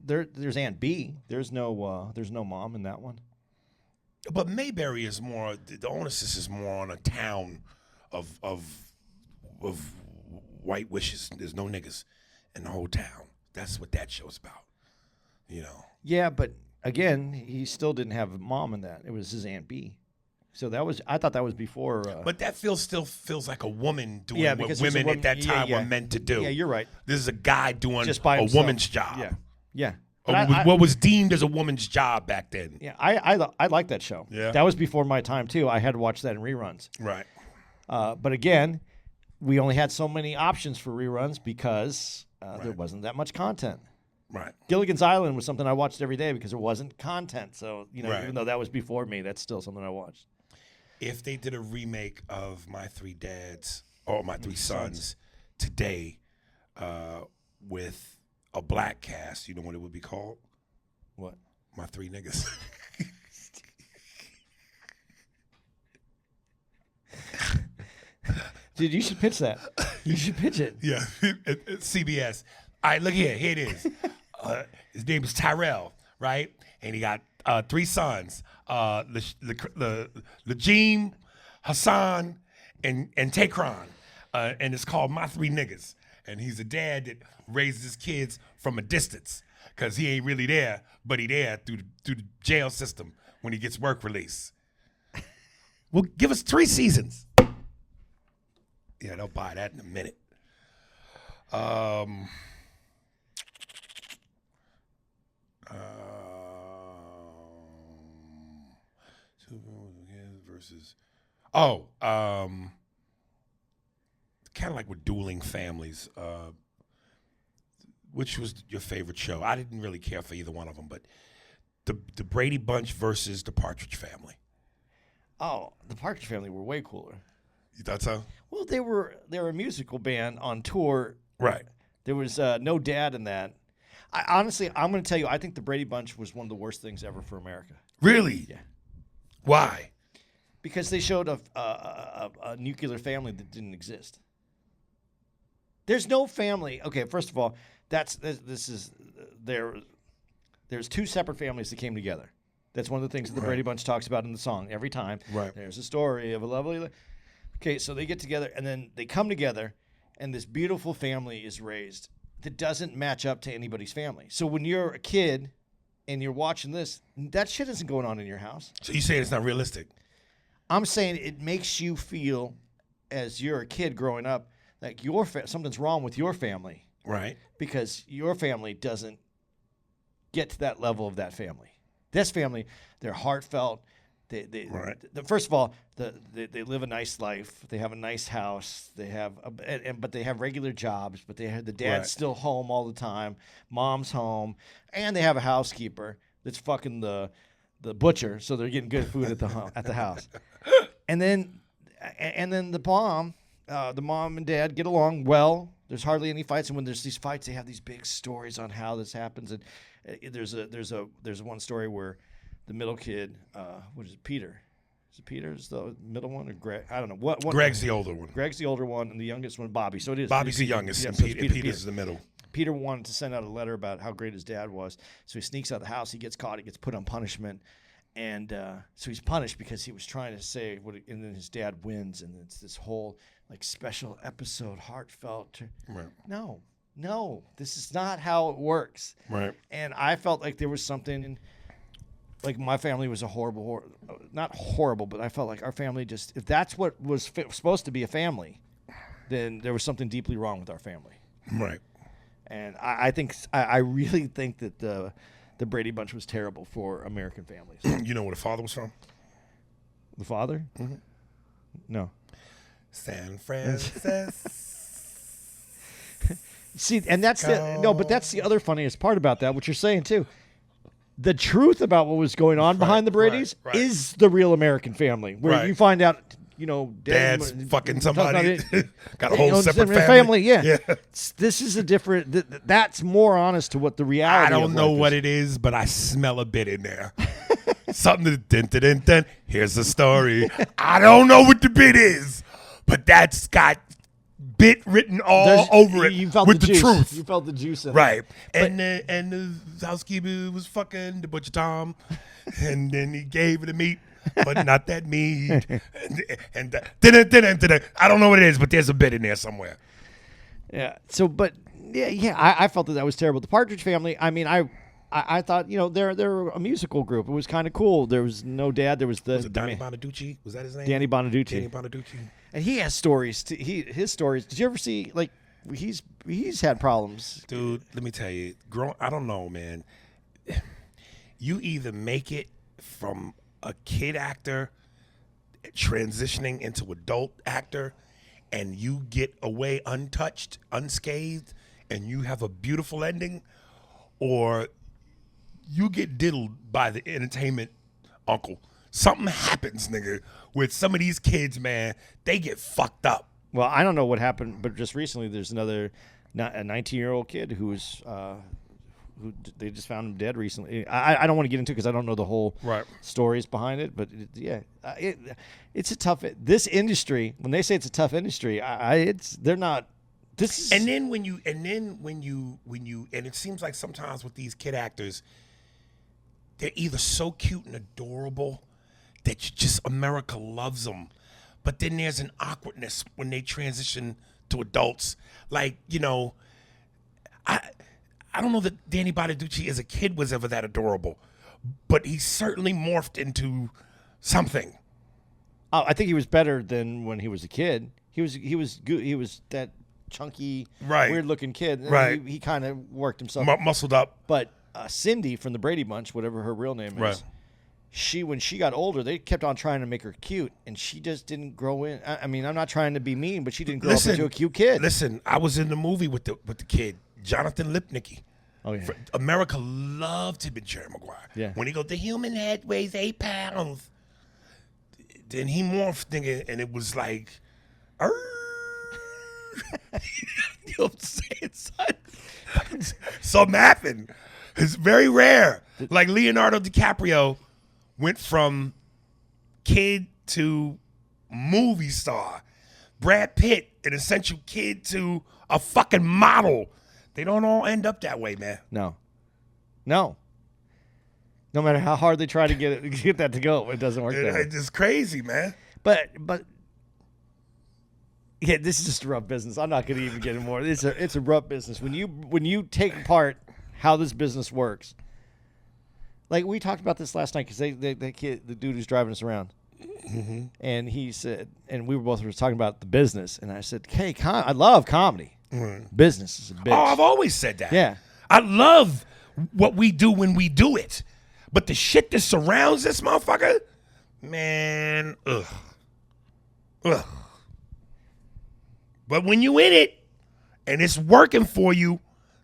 There's Aunt B. There's no mom in that one. But Mayberry is more. The onus is more on a town of white wishes. There's no niggas in the whole town. That's what that show's about. You know. Yeah, but again, he still didn't have a mom in that. It was his Aunt B. So I thought that was before. But that still feels like a woman doing what women at that time were meant to do. Yeah, you're right. This is a guy doing Just by a himself. woman's job. Yeah. What was deemed as a woman's job back then. Yeah, I liked that show. Yeah. That was before my time, too. I had to watch that in reruns. Right. But again, we only had so many options for reruns because there wasn't that much content. Right. Gilligan's Island was something I watched every day because there wasn't content. So, Right. even though that was before me, that's still something I watched. If they did a remake of My Three Dads or My Three Sons today with a black cast, you know what it would be called? What? My Three Niggas. Dude, you should pitch that. You should pitch it. Yeah, it's CBS. All right, look here. Here it is. His name is Tyrell, right? And he got three sons, Lajim, Hassan, and Takron. And it's called My Three Niggas. And he's a dad that raises his kids from a distance because he ain't really there, but he there through the jail system when he gets work release. Well, give us 3 seasons. Yeah, they'll buy that in a minute. Versus, kind of like with Dueling Families. Which was your favorite show? I didn't really care for either one of them, but the Brady Bunch versus the Partridge Family. Oh, the Partridge Family were way cooler. You thought so? Well, they were a musical band on tour. Right. There was no dad in that. Honestly, I'm going to tell you, I think the Brady Bunch was one of the worst things ever for America. Really? Yeah. Why? Because they showed a nuclear family that didn't exist. There's no family. Okay, first of all, there's 2 separate families that came together. That's one of the things that the Brady Bunch talks about in the song every time. Right. There's a story of a lovely. Okay, so they get together and then they come together, and this beautiful family is raised that doesn't match up to anybody's family. So when you're a kid and you're watching this, that shit isn't going on in your house. So you saying it's not realistic? I'm saying it makes you feel, as you're a kid growing up, like something's wrong with your family. Right. Because your family doesn't get to that level of that family. This family, they're heartfelt. Right. First of all, they live a nice life. They have a nice house. They have, but they have regular jobs. But the dad's Right. still home all the time. Mom's home, and they have a housekeeper that's fucking the butcher. So they're getting good food at the house. And then the mom and dad get along well. There's hardly any fights, and when there's these fights, they have these big stories on how this happens. And there's one story where the middle kid, what is it, Peter? Is it Peter? Is the middle one or Greg? I don't know. What? Greg's the older one. Greg's the older one, and the youngest one, Bobby. So it is. Bobby's the youngest, Yeah, and so it's Peter's the middle. Peter wanted to send out a letter about how great his dad was, so he sneaks out of the house. He gets caught. He gets put on punishment, and so he's punished because he was trying to say what. And then his dad wins, and it's this whole like special episode, heartfelt. Right. No, this is not how it works. Right. And I felt like there was something. Like my family was a not horrible, but I felt like our family just, if that's what was supposed to be a family, then there was something deeply wrong with our family. Right. And I really think that the Brady Bunch was terrible for American families. You know where the father was from? The father? Mm-hmm. No. San Francisco. See, and that's that's the other funniest part about that, what you're saying too. The truth about what was going on behind the Brady's is the real American family, where you find out, Dad's fucking somebody, got a whole separate family. Yeah. This is a different. That's more honest to what the reality. I don't know what it is, but I smell a bit in there. Something. Dun. Here's the story. I don't know what the bit is, but that's got bit written all over it with the truth. You felt the juice in it. Right. And the housekeeper was fucking the butcher Tom, and then he gave her the meat, but not that meat. And I don't know what it is, but there's a bit in there somewhere. Yeah. So, but I felt that was terrible. The Partridge Family. I mean, I thought they're a musical group. It was kind of cool. There was no dad. There was it Donnie Bonaducci? Was that his name? Danny Bonaducci. Danny Bonaducci. And he has stories. His stories. Did you ever see he's had problems, dude? Let me tell you. I don't know, man. You either make it from a kid actor transitioning into adult actor, and you get away untouched, unscathed, and you have a beautiful ending, or you get diddled by the entertainment uncle. Something happens, nigga, with some of these kids, man. They get fucked up. Well, I don't know what happened, but just recently there's a 19-year-old kid who they just found him dead recently. I don't want to get into it because I don't know the whole stories behind it, but it's a tough. This industry, when they say it's a tough industry, they're not. This is, and then when you and it seems like sometimes with these kid actors, they're either so cute and adorable that America loves them, but then there's an awkwardness when they transition to adults. Like, I don't know that Danny Bonaducci as a kid was ever that adorable, but he certainly morphed into something. I think he was better than when he was a kid. He was good. He was that chunky, weird-looking kid. And he kind of worked himself muscled up. But Cindy from the Brady Bunch, whatever her real name is, when she got older, they kept on trying to make her cute, and she just didn't grow in. I mean, I'm not trying to be mean, but she didn't grow up into a cute kid. Listen, I was in the movie with the kid, Jonathan Lipnicki. Oh, yeah. America loved him in Jerry Maguire. Yeah. When he goes, the human head weighs 8 pounds. Then he morphed, nigga, and it was like, you know what I'm saying, son? Something happened. It's very rare. Like Leonardo DiCaprio went from kid to movie star. Brad Pitt, an essential kid to a fucking model. They don't all end up that way, man. No. No matter how hard they try to get that to go, it doesn't work that way. It's crazy, man. But yeah, this is just a rough business. I'm not going to even get into more. It's a rough business. When you take apart how this business works, like we talked about this last night because the dude who's driving us around, and he said, and we were both talking about the business, and I said, hey, I love comedy. Business is a bitch. Oh, I've always said that. Yeah. I love what we do when we do it. But the shit that surrounds this motherfucker, Man, ugh. But when you in it and it's working for you,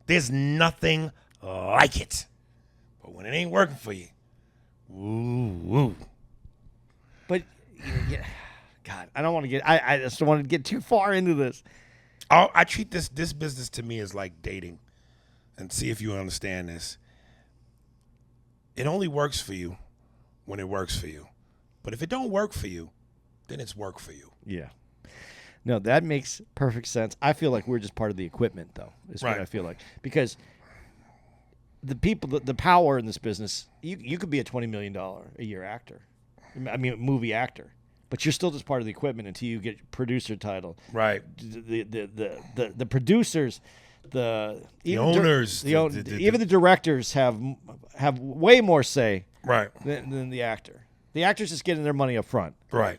there's nothing like it. But when it ain't working for you, woo. But yeah, God, I don't want to get. I just don't want to get too far into this. I treat this business to me as like dating, and see if you understand this. It only works for you when it works for you, but if it don't work for you, then it's work for you. Yeah. No, that makes perfect sense. I feel like we're just part of the equipment, though. Is Right. what I feel like, because the people, the power in this business, you could be a $20 million a year actor, I mean, movie actor, but you're still just part of the equipment until you get producer title. Right. The producers, the owners, even the directors have way more say Right. than the actor. The actor's just getting their money up front. Right.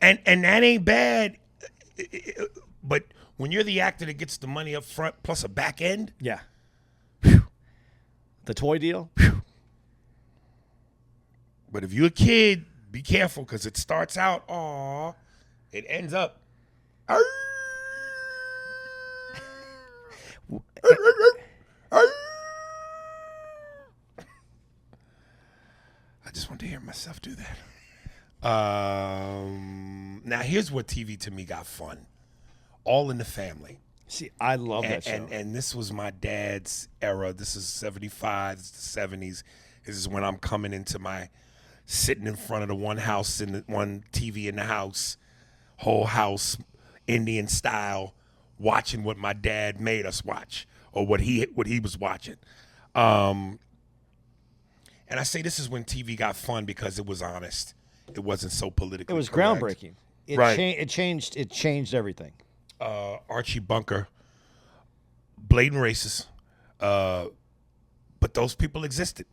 And that ain't bad. But when you're the actor that gets the money up front plus a back end, Yeah. The toy deal. but if you're a kid, be careful because it starts out, it ends up. I just want to hear myself do that. Now here's what TV to me got fun. All in the Family. See, I love that show. And this was my dad's era. This is 75, this is the 70s. This is when I'm coming into my sitting in front of the one TV in the house, whole house, Indian style, watching what my dad made us watch or what he was watching. And I say this is when TV got fun because it was honest. It wasn't so politically It was correct. groundbreaking. Right. It changed everything. Archie Bunker, blatant racist, but those people existed.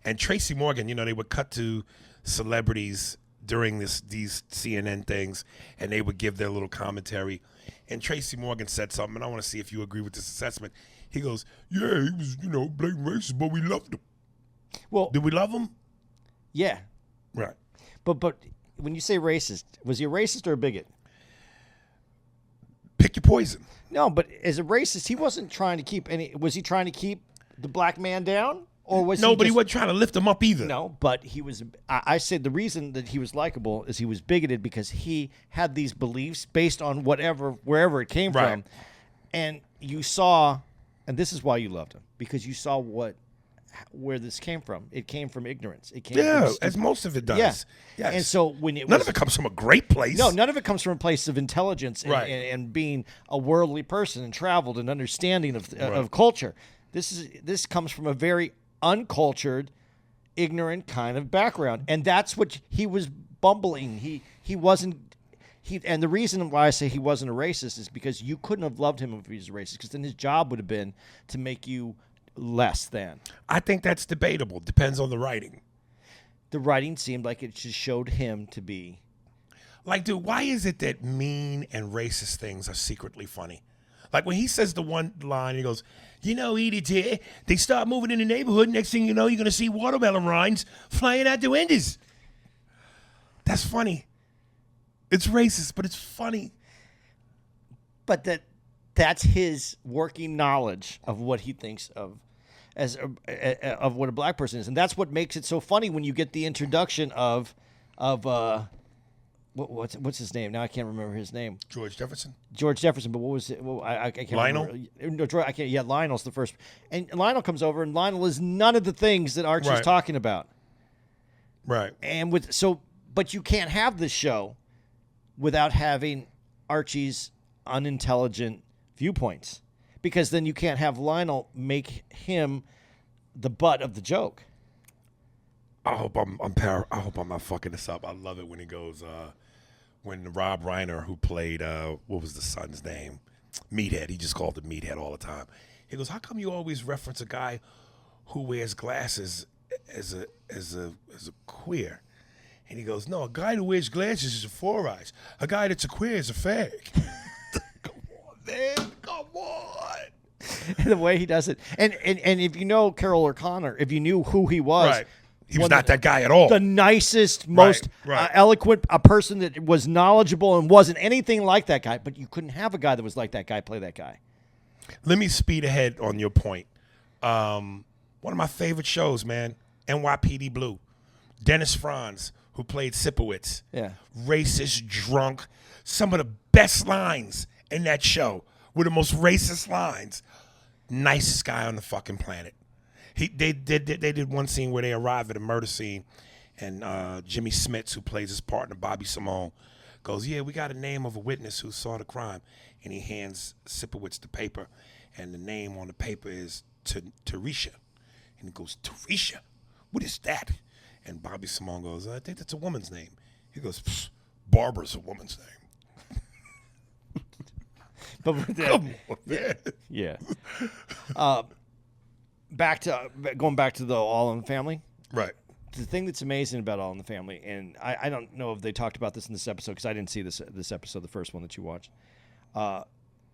And Tracy Morgan, they would cut to celebrities during these CNN things, and they would give their little commentary. And Tracy Morgan said something, and I want to see if you agree with this assessment. He goes, "Yeah, he was, blatant racist, but we loved him." Well, Did we love him? yeah, Right. but when you say racist, was he a racist or a bigot? Pick your poison. No, but as a racist, he wasn't trying to keep any. Was he trying to keep the black man down, or was No, he but he just, wasn't trying to lift him up either. No, but he was. I said the reason that he was likable is he was bigoted because he had these beliefs based on wherever it came Right. from, and you saw, and this is why you loved him, because you saw where this came from. It came from ignorance. It came Yeah, from as most of it does. Yeah. Yes. And so when none of it comes from a great place. No, none of it comes from a place of intelligence and, Right. and being a worldly person and traveled and understanding of culture. This comes from a very uncultured, ignorant kind of background, and that's what he was bumbling. He wasn't. And the reason why I say he wasn't a racist is because you couldn't have loved him if he was a racist, because then his job would have been to make you less than. I think that's debatable. Depends on the writing. The writing seemed like it just showed him to be. Like, dude, why is it that mean and racist things are secretly funny? Like when he says the one line, he goes, Edie, they start moving in the neighborhood. Next thing you know, you're going to see watermelon rinds flying out the windows. That's funny. It's racist, but it's funny. But that's his working knowledge of what he thinks of of what a black person is, and that's what makes it so funny when you get the introduction of what's his name? Now I can't remember his name. George Jefferson. George Jefferson, but what was it? Well, I can't Lionel? remember. No, I can't. Yeah, Lionel's the first, and Lionel comes over, and Lionel is none of the things that Archie's Right. talking about. Right. And but you can't have this show without having Archie's unintelligent viewpoints, because then you can't have Lionel make him the butt of the joke. I hope I'm not fucking this up. I love it when he goes, when Rob Reiner, who played what was the son's name? Meathead. He just called him Meathead all the time. He goes, "How come you always reference a guy who wears glasses as a queer?" And he goes, "No, a guy who wears glasses is a four eyes. A guy that's a queer is a fag." Come on, man. Come on. The way he does it, and if you know Carol O'Connor, if you knew who he was, Right. He was not that guy at all. The nicest, most eloquent, a person that was knowledgeable and wasn't anything like that guy. But you couldn't have a guy that was like that guy play that guy. Let me speed ahead on your point. One of my favorite shows, man, NYPD Blue. Dennis Franz, who played Sipowicz. Yeah. Racist, drunk. Some of the best lines in that show were the most racist lines. Nicest guy on the fucking planet. They did one scene where they arrive at a murder scene, and Jimmy Smits, who plays his partner Bobby Simone, goes, "Yeah, we got a name of a witness who saw the crime," and he hands Sipowicz the paper, and the name on the paper is Tarisha, and he goes, "Tarisha, what is that?" And Bobby Simone goes, "I think that's a woman's name." He goes, "Barbara's a woman's name." But Come on, man. Yeah. Going back to the All in the Family. Right. The thing that's amazing about All in the Family, and I don't know if they talked about this in this episode because I didn't see this episode, the first one that you watched.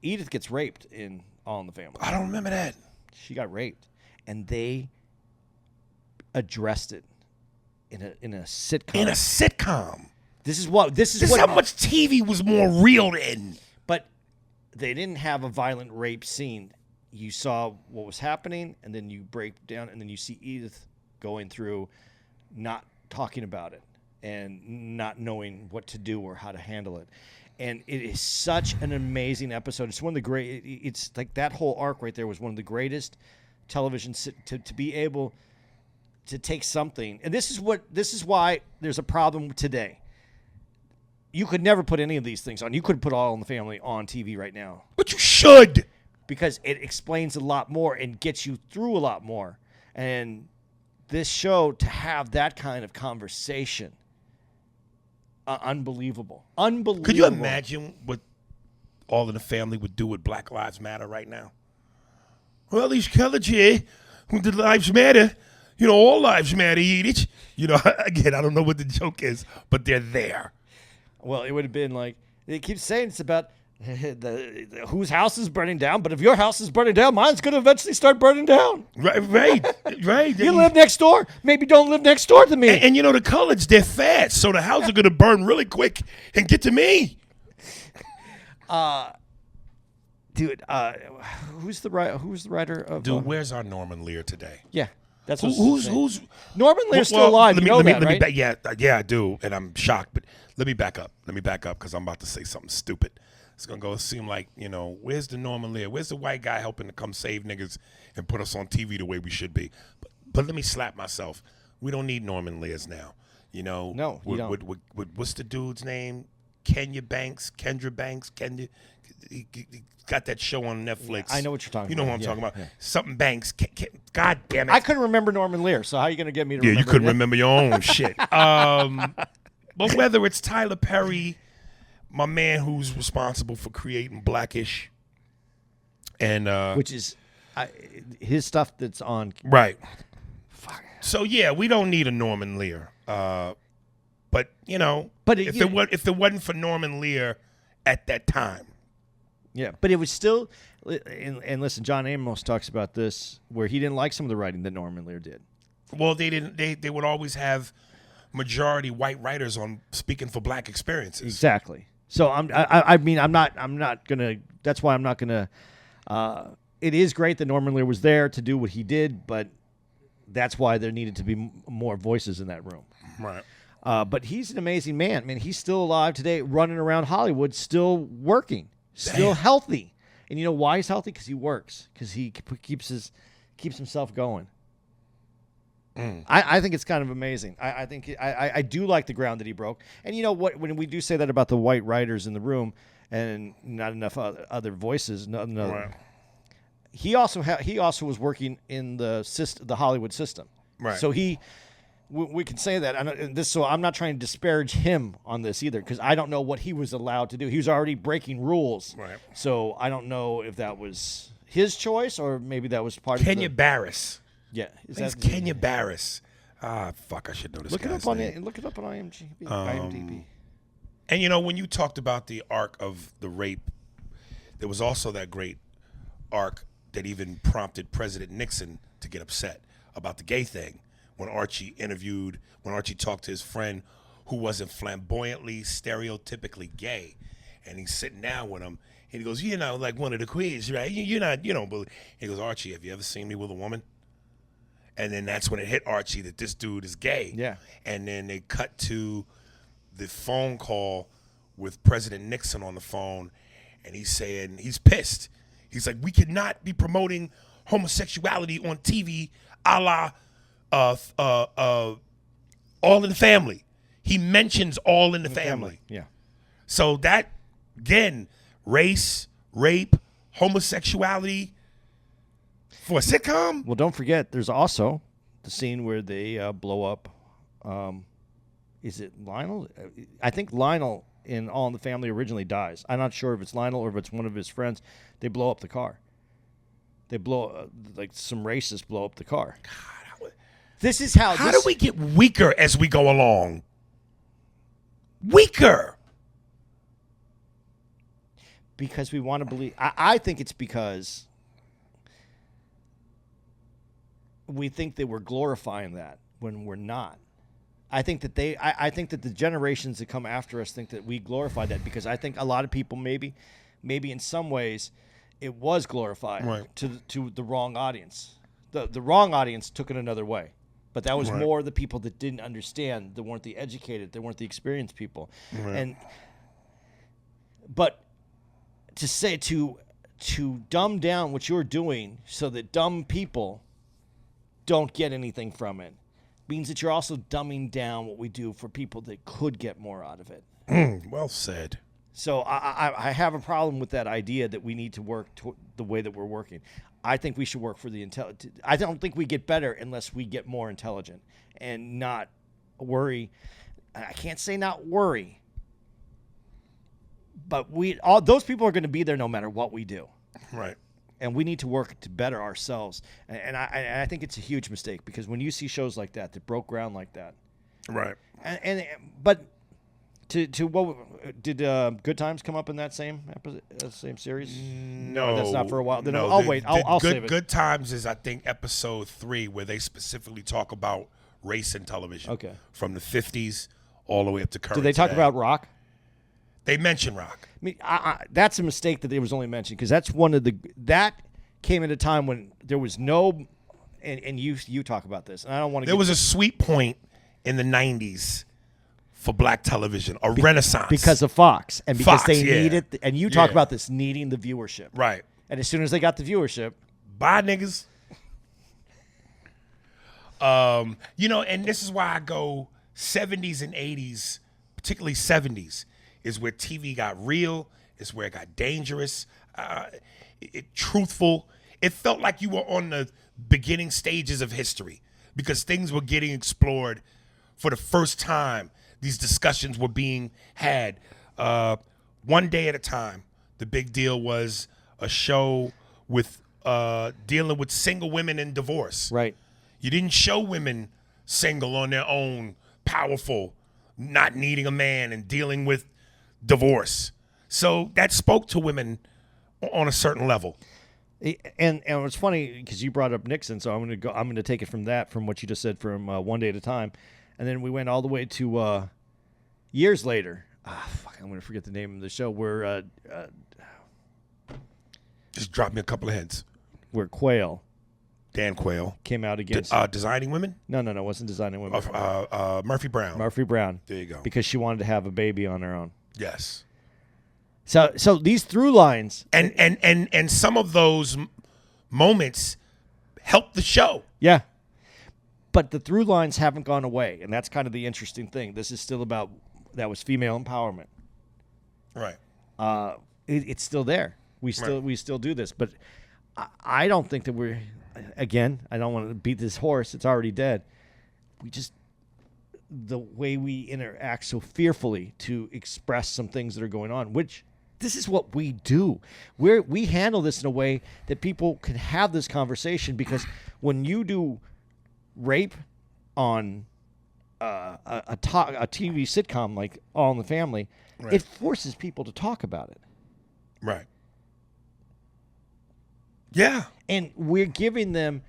Edith gets raped in All in the Family. I don't remember that. She got raped, and they addressed it in a sitcom. In a sitcom. This is how much TV was more real then. But they didn't have a violent rape scene. You saw what was happening, and then you break down, and then you see Edith going through, not talking about it, and not knowing what to do or how to handle it. And it is such an amazing episode. It's one of the great. It's like that whole arc right there was one of the greatest television to be able to take something. And this is why there's a problem today. You could never put any of these things on. You could put All in the Family on TV right now. But you should. Because it explains a lot more and gets you through a lot more. And this show, to have that kind of conversation, unbelievable. Unbelievable. Could you imagine what All in the Family would do with Black Lives Matter right now? Well, these colors here, the lives matter. You know, all lives matter, Edith. You know, again, I don't know what the joke is, but they're there. Well, it would have been like, they keep saying it's about whose house is burning down, but if your house is burning down, mine's going to eventually start burning down. Right. You live next door. Maybe don't live next door to me. And you know, the colors, they're fast, so the houses are going to burn really quick and get to me. Dude, who's the writer of... Dude, where's our Norman Lear today? Yeah. That's who's Norman Lear's still alive. Yeah, I do, and I'm shocked. But let me back up because I'm about to say something stupid. It's gonna seem like, you know, where's the Norman Lear? Where's the white guy helping to come save niggas and put us on TV the way we should be? But let me slap myself. We don't need Norman Lears now. You know, no, you don't. What's the dude's name? Kendra Banks. He got that show on Netflix. I know what you're talking about. You know what I'm talking about. Yeah. Something Banks. God damn it. I couldn't remember Norman Lear, so how are you going to get me to remember? Yeah, you couldn't remember your own shit. But whether it's Tyler Perry, my man who's responsible for creating Blackish, and which is his stuff that's on. Right. Fuck. So, yeah, we don't need a Norman Lear. But, you know, if it wasn't for Norman Lear at that time. Yeah, but it was still, and listen, John Amos talks about this, where he didn't like some of the writing that Norman Lear did. Well, they didn't. They would always have majority white writers on speaking for black experiences. Exactly. So I'm not gonna. That's why I'm not gonna. It is great that Norman Lear was there to do what he did, but that's why there needed to be more voices in that room. Right. But he's an amazing man. I mean, he's still alive today, running around Hollywood, still working. Still healthy. And you know why he's healthy? Because he works. Because he keeps himself going. I think it's kind of amazing. I think I do like the ground that he broke. And you know what? When we do say that about the white writers in the room and not enough other voices, right. He also was working in the Hollywood system. Right. So we can say that. So I'm not trying to disparage him on this either, because I don't know what he was allowed to do. He was already breaking rules. Right. So I don't know if that was his choice or maybe that was part Kenya of Barris. Yeah. It's Kenya Barris. Fuck, I should know this guy's name. Look it up on IMDb. And, you know, when you talked about the arc of the rape, there was also that great arc that even prompted President Nixon to get upset about the gay thing, when Archie talked to his friend who wasn't flamboyantly, stereotypically gay, and he's sitting down with him, and he goes, "You're not like one of the queens, right? You're not, you don't believe." He goes, "Archie, have you ever seen me with a woman?" And then that's when it hit Archie that this dude is gay. Yeah. And then they cut to the phone call with President Nixon on the phone, and he's saying he's pissed. He's like, "We cannot be promoting homosexuality on TV, a la All in the Family." He mentions All in the Family. Yeah. So that, again, race, rape, homosexuality for a sitcom. Well, don't forget, there's also the scene where they blow up. Is it Lionel? I think Lionel in All in the Family originally dies. I'm not sure if it's Lionel or if it's one of his friends. They blow up the car. They blow like some racists blow up the car. God, this is how. How do we get weaker as we go along? Weaker. Because we want to believe. I think it's because we think that we're glorifying that when we're not. I think that I think that the generations that come after us think that we glorify that, because I think a lot of people maybe in some ways it was glorified right. to the wrong audience. The wrong audience took it another way. But that was right. more the people that didn't understand, that weren't the educated, that weren't the experienced people. Right. But to say to dumb down what you're doing so that dumb people don't get anything from it means that you're also dumbing down what we do for people that could get more out of it. Well said. So I have a problem with that idea that we need to work the way that we're working. I think we should work for the intelligent. I don't think we get better unless we get more intelligent and not worry. I can't say not worry, but all those people are going to be there no matter what we do. Right. And we need to work to better ourselves. And I think it's a huge mistake, because when you see shows like that broke ground like that, right. But to what did Good Times come up in that same episode, same series? No, that's not for a while. Then no, I'll wait. I'll save it. Good Times is, I think, episode 3, where they specifically talk about race in television. Okay. From the 50s all the way up to current. Did they talk today. about rock? They mention rock. I mean, that's a mistake that it was only mentioned, because that's one of that came at a time when there was no, and you talk about this, and I don't want to. There was a sweet point in the 90s for black television, a renaissance. Because of Fox, and because Fox, they yeah. needed, and you talk Yeah. about this needing the viewership. Right. And as soon as they got the viewership, bye, niggas. And this is why I go 70s and 80s, particularly 70s, is where TV got real. It's where it got dangerous, truthful. It felt like you were on the beginning stages of history, because things were getting explored for the first time. These discussions were being had one day at a time. The big deal was a show with dealing with single women in divorce. right? You didn't show women single on their own, powerful, not needing a man and dealing with divorce. So that spoke to women on a certain level. And it's funny because you brought up Nixon, so I'm going to take it from what you just said, from One Day at a Time, and then we went all the way to years later. I'm going to forget the name of the show where Just drop me a couple of hints. where Quayle Dan Quayle. came out against. Designing Women? No, it wasn't Designing Women. Murphy Brown. Murphy Brown. There you go. Because she wanted to have a baby on her own. Yes. So these through lines, And some of those moments helped the show. yeah. But the through lines haven't gone away, and that's kind of the interesting thing. This is still about, that was female empowerment. Right. It's still there. We still do this, but I don't think that we're. Again, I don't want to beat this horse. It's already dead. The way we interact so fearfully to express some things that are going on, which this is what we do. We handle this in a way that people can have this conversation, because when you do rape on a TV sitcom like All in the Family, Right. it forces people to talk about it. Right. Yeah. And we're giving them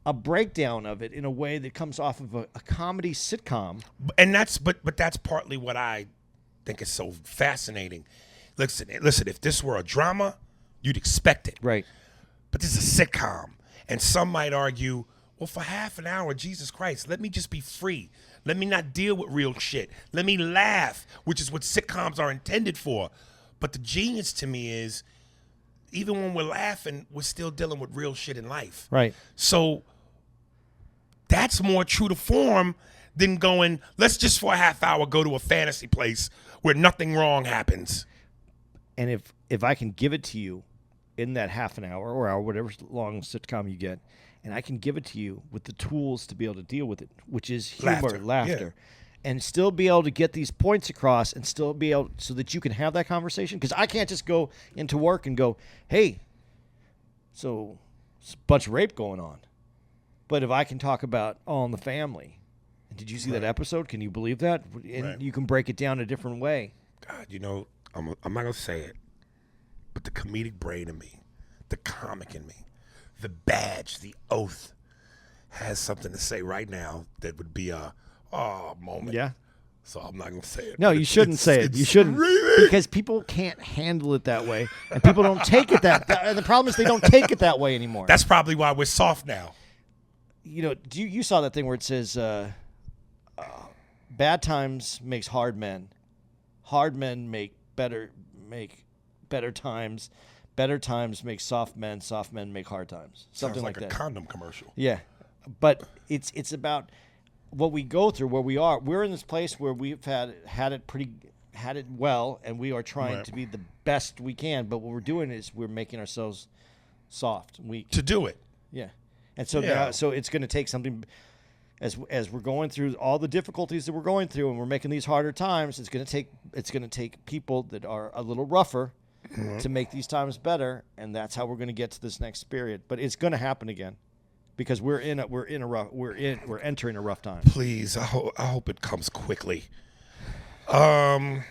a breakdown of it in a way that comes off of a comedy sitcom. And that's that's partly what I think is so fascinating. Listen, if this were a drama, you'd expect it. Right. But this is a sitcom. And some might argue, well, for half an hour, Jesus Christ, let me just be free. Let me not deal with real shit. Let me laugh, which is what sitcoms are intended for. But the genius to me is, even when we're laughing, we're still dealing with real shit in life. Right. So that's more true to form than going, let's just for a half hour go to a fantasy place where nothing wrong happens. And if I can give it to you in that half an hour or hour, whatever long sitcom you get, and I can give it to you with the tools to be able to deal with it, which is humor, laughter, and still be able to get these points across and still be able so that you can have that conversation. Because I can't just go into work and go, hey, so it's a bunch of rape going on. But if I can talk about All in the Family, and did you see that episode? Can you believe that? And you can break it down a different way. God, you know, I'm not going to say it, but the comedic brain in me, the comic in me, the badge, the oath has something to say right now that would be a moment. Yeah. So I'm not going to say it. No, you shouldn't say it. You shouldn't. Because people can't handle it that way. And people don't take it that the problem is they don't take it that way anymore. That's probably why we're soft now. You know, you saw that thing where it says, bad times makes hard men. Hard men make better times. Better times make soft men make hard times. Something Sounds like that. A condom commercial. Yeah. But it's about what we go through, where we are. We're in this place where we've had it well, and we are trying to be the best we can. But what we're doing is we're making ourselves soft and weak To do it. Yeah, and so now, so it's going to take something as we're going through all the difficulties that we're going through, and we're making these harder times. It's going to take people that are a little rougher to make these times better, and that's how we're going to get to this next period. But it's going to happen again. Because we're entering a rough time. Please, I hope it comes quickly. The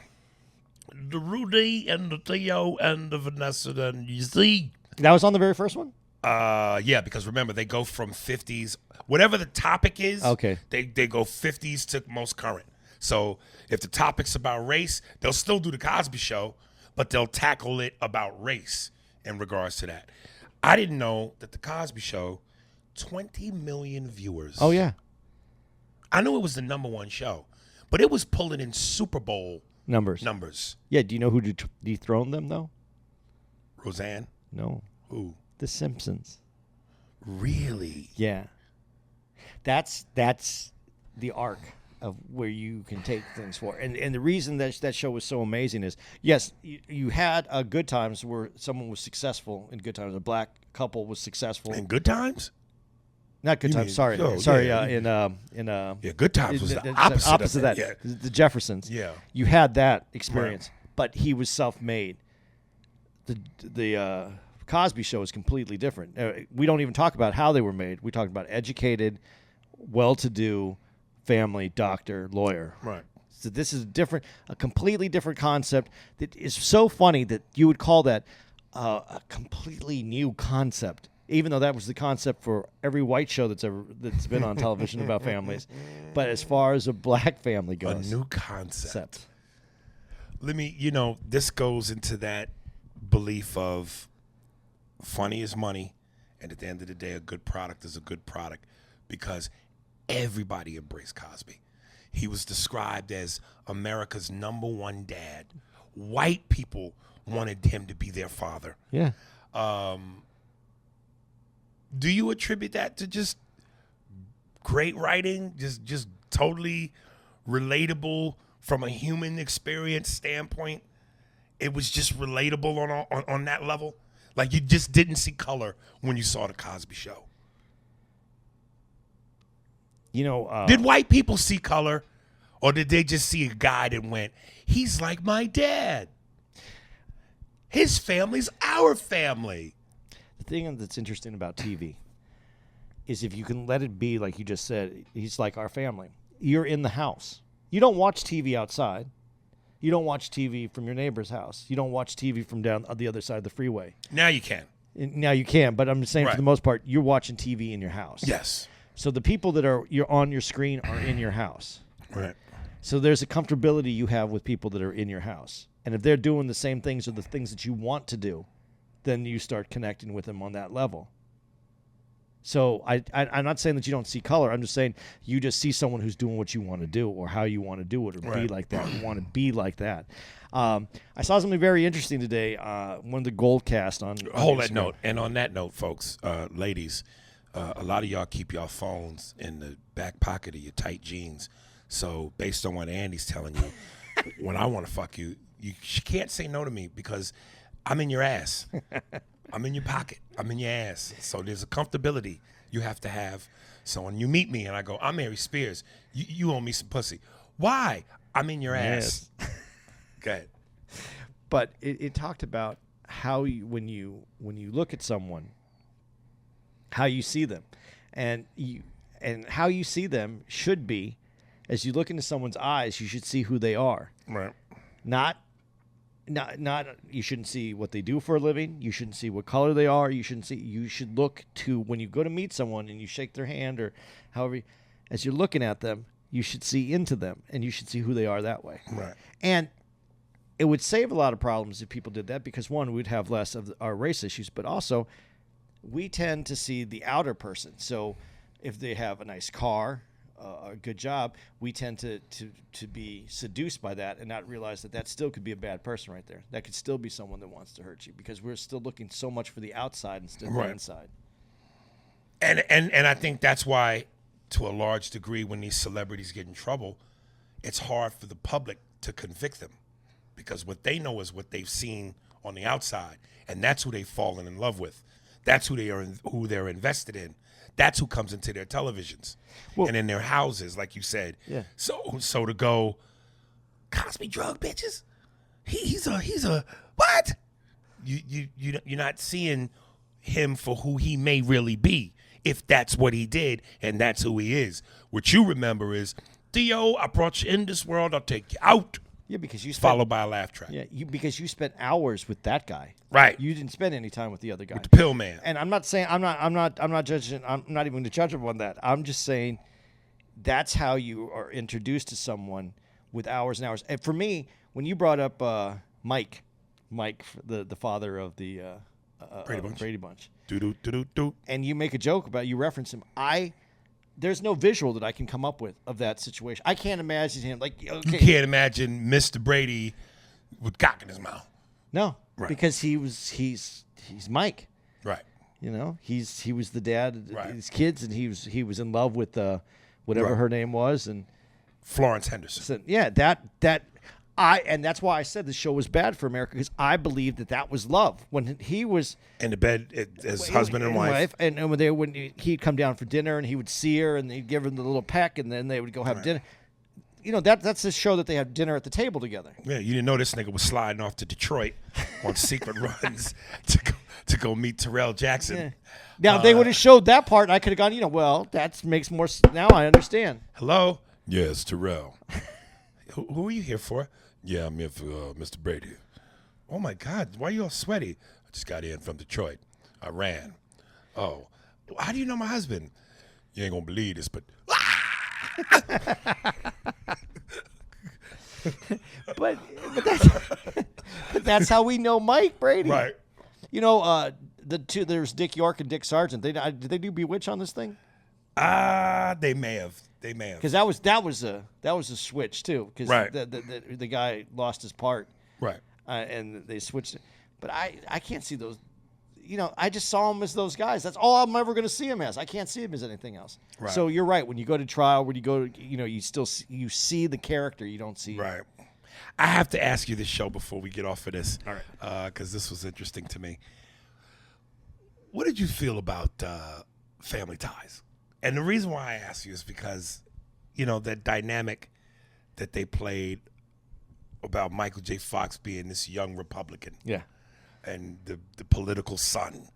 Rudy and the Theo and the Vanessa and you see. That was on the very first one? Yeah, because remember they go from 50s, whatever the topic is. Okay. They go 50s to most current. So if the topic's about race, they'll still do the Cosby Show, but they'll tackle it about race in regards to that. I didn't know that the Cosby Show. 20 million viewers. Oh, yeah. I knew it was the #1 show, but it was pulling in Super Bowl numbers. Yeah, do you know who dethroned them, though? Roseanne? No. Who? The Simpsons. Really? Yeah. That's the arc of where you can take things for. And the reason that show was so amazing is, yes, you had Good Times where someone was successful in Good Times. A black couple was successful. In Good Times? Not Good Times. Sorry. Yeah. Good Times was the opposite of that. Yeah. The Jeffersons. Yeah. You had that experience, but he was self-made. The Cosby Show is completely different. We don't even talk about how they were made. We talk about educated, well-to-do family, doctor, lawyer. Right. So this is a completely different concept that is so funny that you would call that a completely new concept. Even though that was the concept for every white show that's been on television about families. But as far as a black family goes. A new concept. This goes into that belief of funny is money, and at the end of the day, a good product is a good product because everybody embraced Cosby. He was described as America's #1 dad. White people wanted him to be their father. Yeah. Do you attribute that to just great writing, just totally relatable from a human experience standpoint? It was just relatable on that level? Like you just didn't see color when you saw the Cosby Show? Did white people see color, or did they just see a guy that went, he's like my dad? His family's our family. The thing that's interesting about TV is if you can let it be, like you just said, he's like our family. You're in the house. You don't watch TV outside. You don't watch TV from your neighbor's house. You don't watch TV from down on the other side of the freeway. Now you can. Now you can, but I'm just saying for Right. the most part, you're watching TV in your house. Yes. So the people that you're on your screen are in your house. Right. So there's a comfortability you have with people that are in your house. And if they're doing the same things or the things that you want to do, then you start connecting with them on that level. So I'm not saying that you don't see color. I'm just saying you just see someone who's doing what you want to do or how you want to do it or be Right. like that. You want to be like that. I saw something very interesting today. One of the Gold Cast on Hold that Instagram. note. And on that note, folks, ladies, a lot of y'all keep your phones in the back pocket of your tight jeans. So based on what Andy's telling you, when I want to fuck you, you can't say no to me because I'm in your ass. I'm in your pocket. I'm in your ass. So there's a comfortability you have to have. So when you meet me and I go, I'm Mary Spears, you owe me some pussy. Why? I'm in your ass. Go ahead. But it talked about how when you look at someone, how you see them, and how you see them should be, as you look into someone's eyes, you should see who they are. Right. Not you shouldn't see what they do for a living. You shouldn't see what color they are. You should look to when you go to meet someone and you shake their hand or however, as you're looking at them, you should see into them and you should see who they are that way. Right. And it would save a lot of problems if people did that because one, we'd have less of our race issues, but also we tend to see the outer person. So if they have a nice car, a good job, we tend to be seduced by that and not realize that still could be a bad person right there. That could still be someone that wants to hurt you because we're still looking so much for the outside instead of the inside. And I think that's why, to a large degree, when these celebrities get in trouble, it's hard for the public to convict them because what they know is what they've seen on the outside, and that's who they've fallen in love with. That's who they're invested in. That's who comes into their televisions and in their houses, like you said. Yeah. So to go, Cosby drug bitches. He's a what? You're not seeing him for who he may really be, if that's what he did and that's who he is. What you remember is, Theo, I brought you in this world. I'll take you out. Yeah, because you followed by a laugh track. Yeah, because you spent hours with that guy. Right. You didn't spend any time with the other guy. With the pill man. And I'm not saying I'm not judging. I'm not even going to judge him on that. I'm just saying that's how you are introduced to someone with hours and hours. And for me, when you brought up Mike, the father of the Brady Bunch, do. And you make a joke about you reference him. There's no visual that I can come up with of that situation. I can't imagine him like. Okay. You can't imagine Mr. Brady with cock in his mouth. No, Right. because he's Mike. Right. You know, he was the dad of Right. his kids, and he was in love with whatever Right. her name was, and Florence Henderson. so, yeah, and that's why I said the show was bad for America because I believed that was love when he was In the bed as husband and wife. and when he'd come down for dinner and he would see her and he'd give her the little peck and then they would go have dinner. You know, that's the show that they had dinner at the table together. Yeah, you didn't know this nigga was sliding off to Detroit on secret runs to go meet Terrell Jackson. Yeah. Now, if they would have showed that part, I could have gone, well, that makes more now I understand. Hello? Yes, Terrell. Who are you here for? Yeah, I'm here for Mr. Brady. Oh, my God. Why are you all sweaty? I just got in from Detroit. I ran. Oh. How do you know my husband? You ain't going to believe this, but... but that's how we know Mike Brady. Right. You know, there's Dick York and Dick Sargent. Did they do Bewitch on this thing? They may have. Because that was a switch too. Because Right. the guy lost his part. Right. And they switched it. But I can't see those. You know, I just saw him as those guys. That's all I'm ever going to see him as. I can't see him as anything else. Right. So you're right. When you go to trial, when you go, you still you see the character. You don't see. Right. I have to ask you this show before we get off of this. All right. Because this was interesting to me. What did you feel about Family Ties? And the reason why I ask you is because, that dynamic that they played about Michael J. Fox being this young Republican. Yeah. And the political son.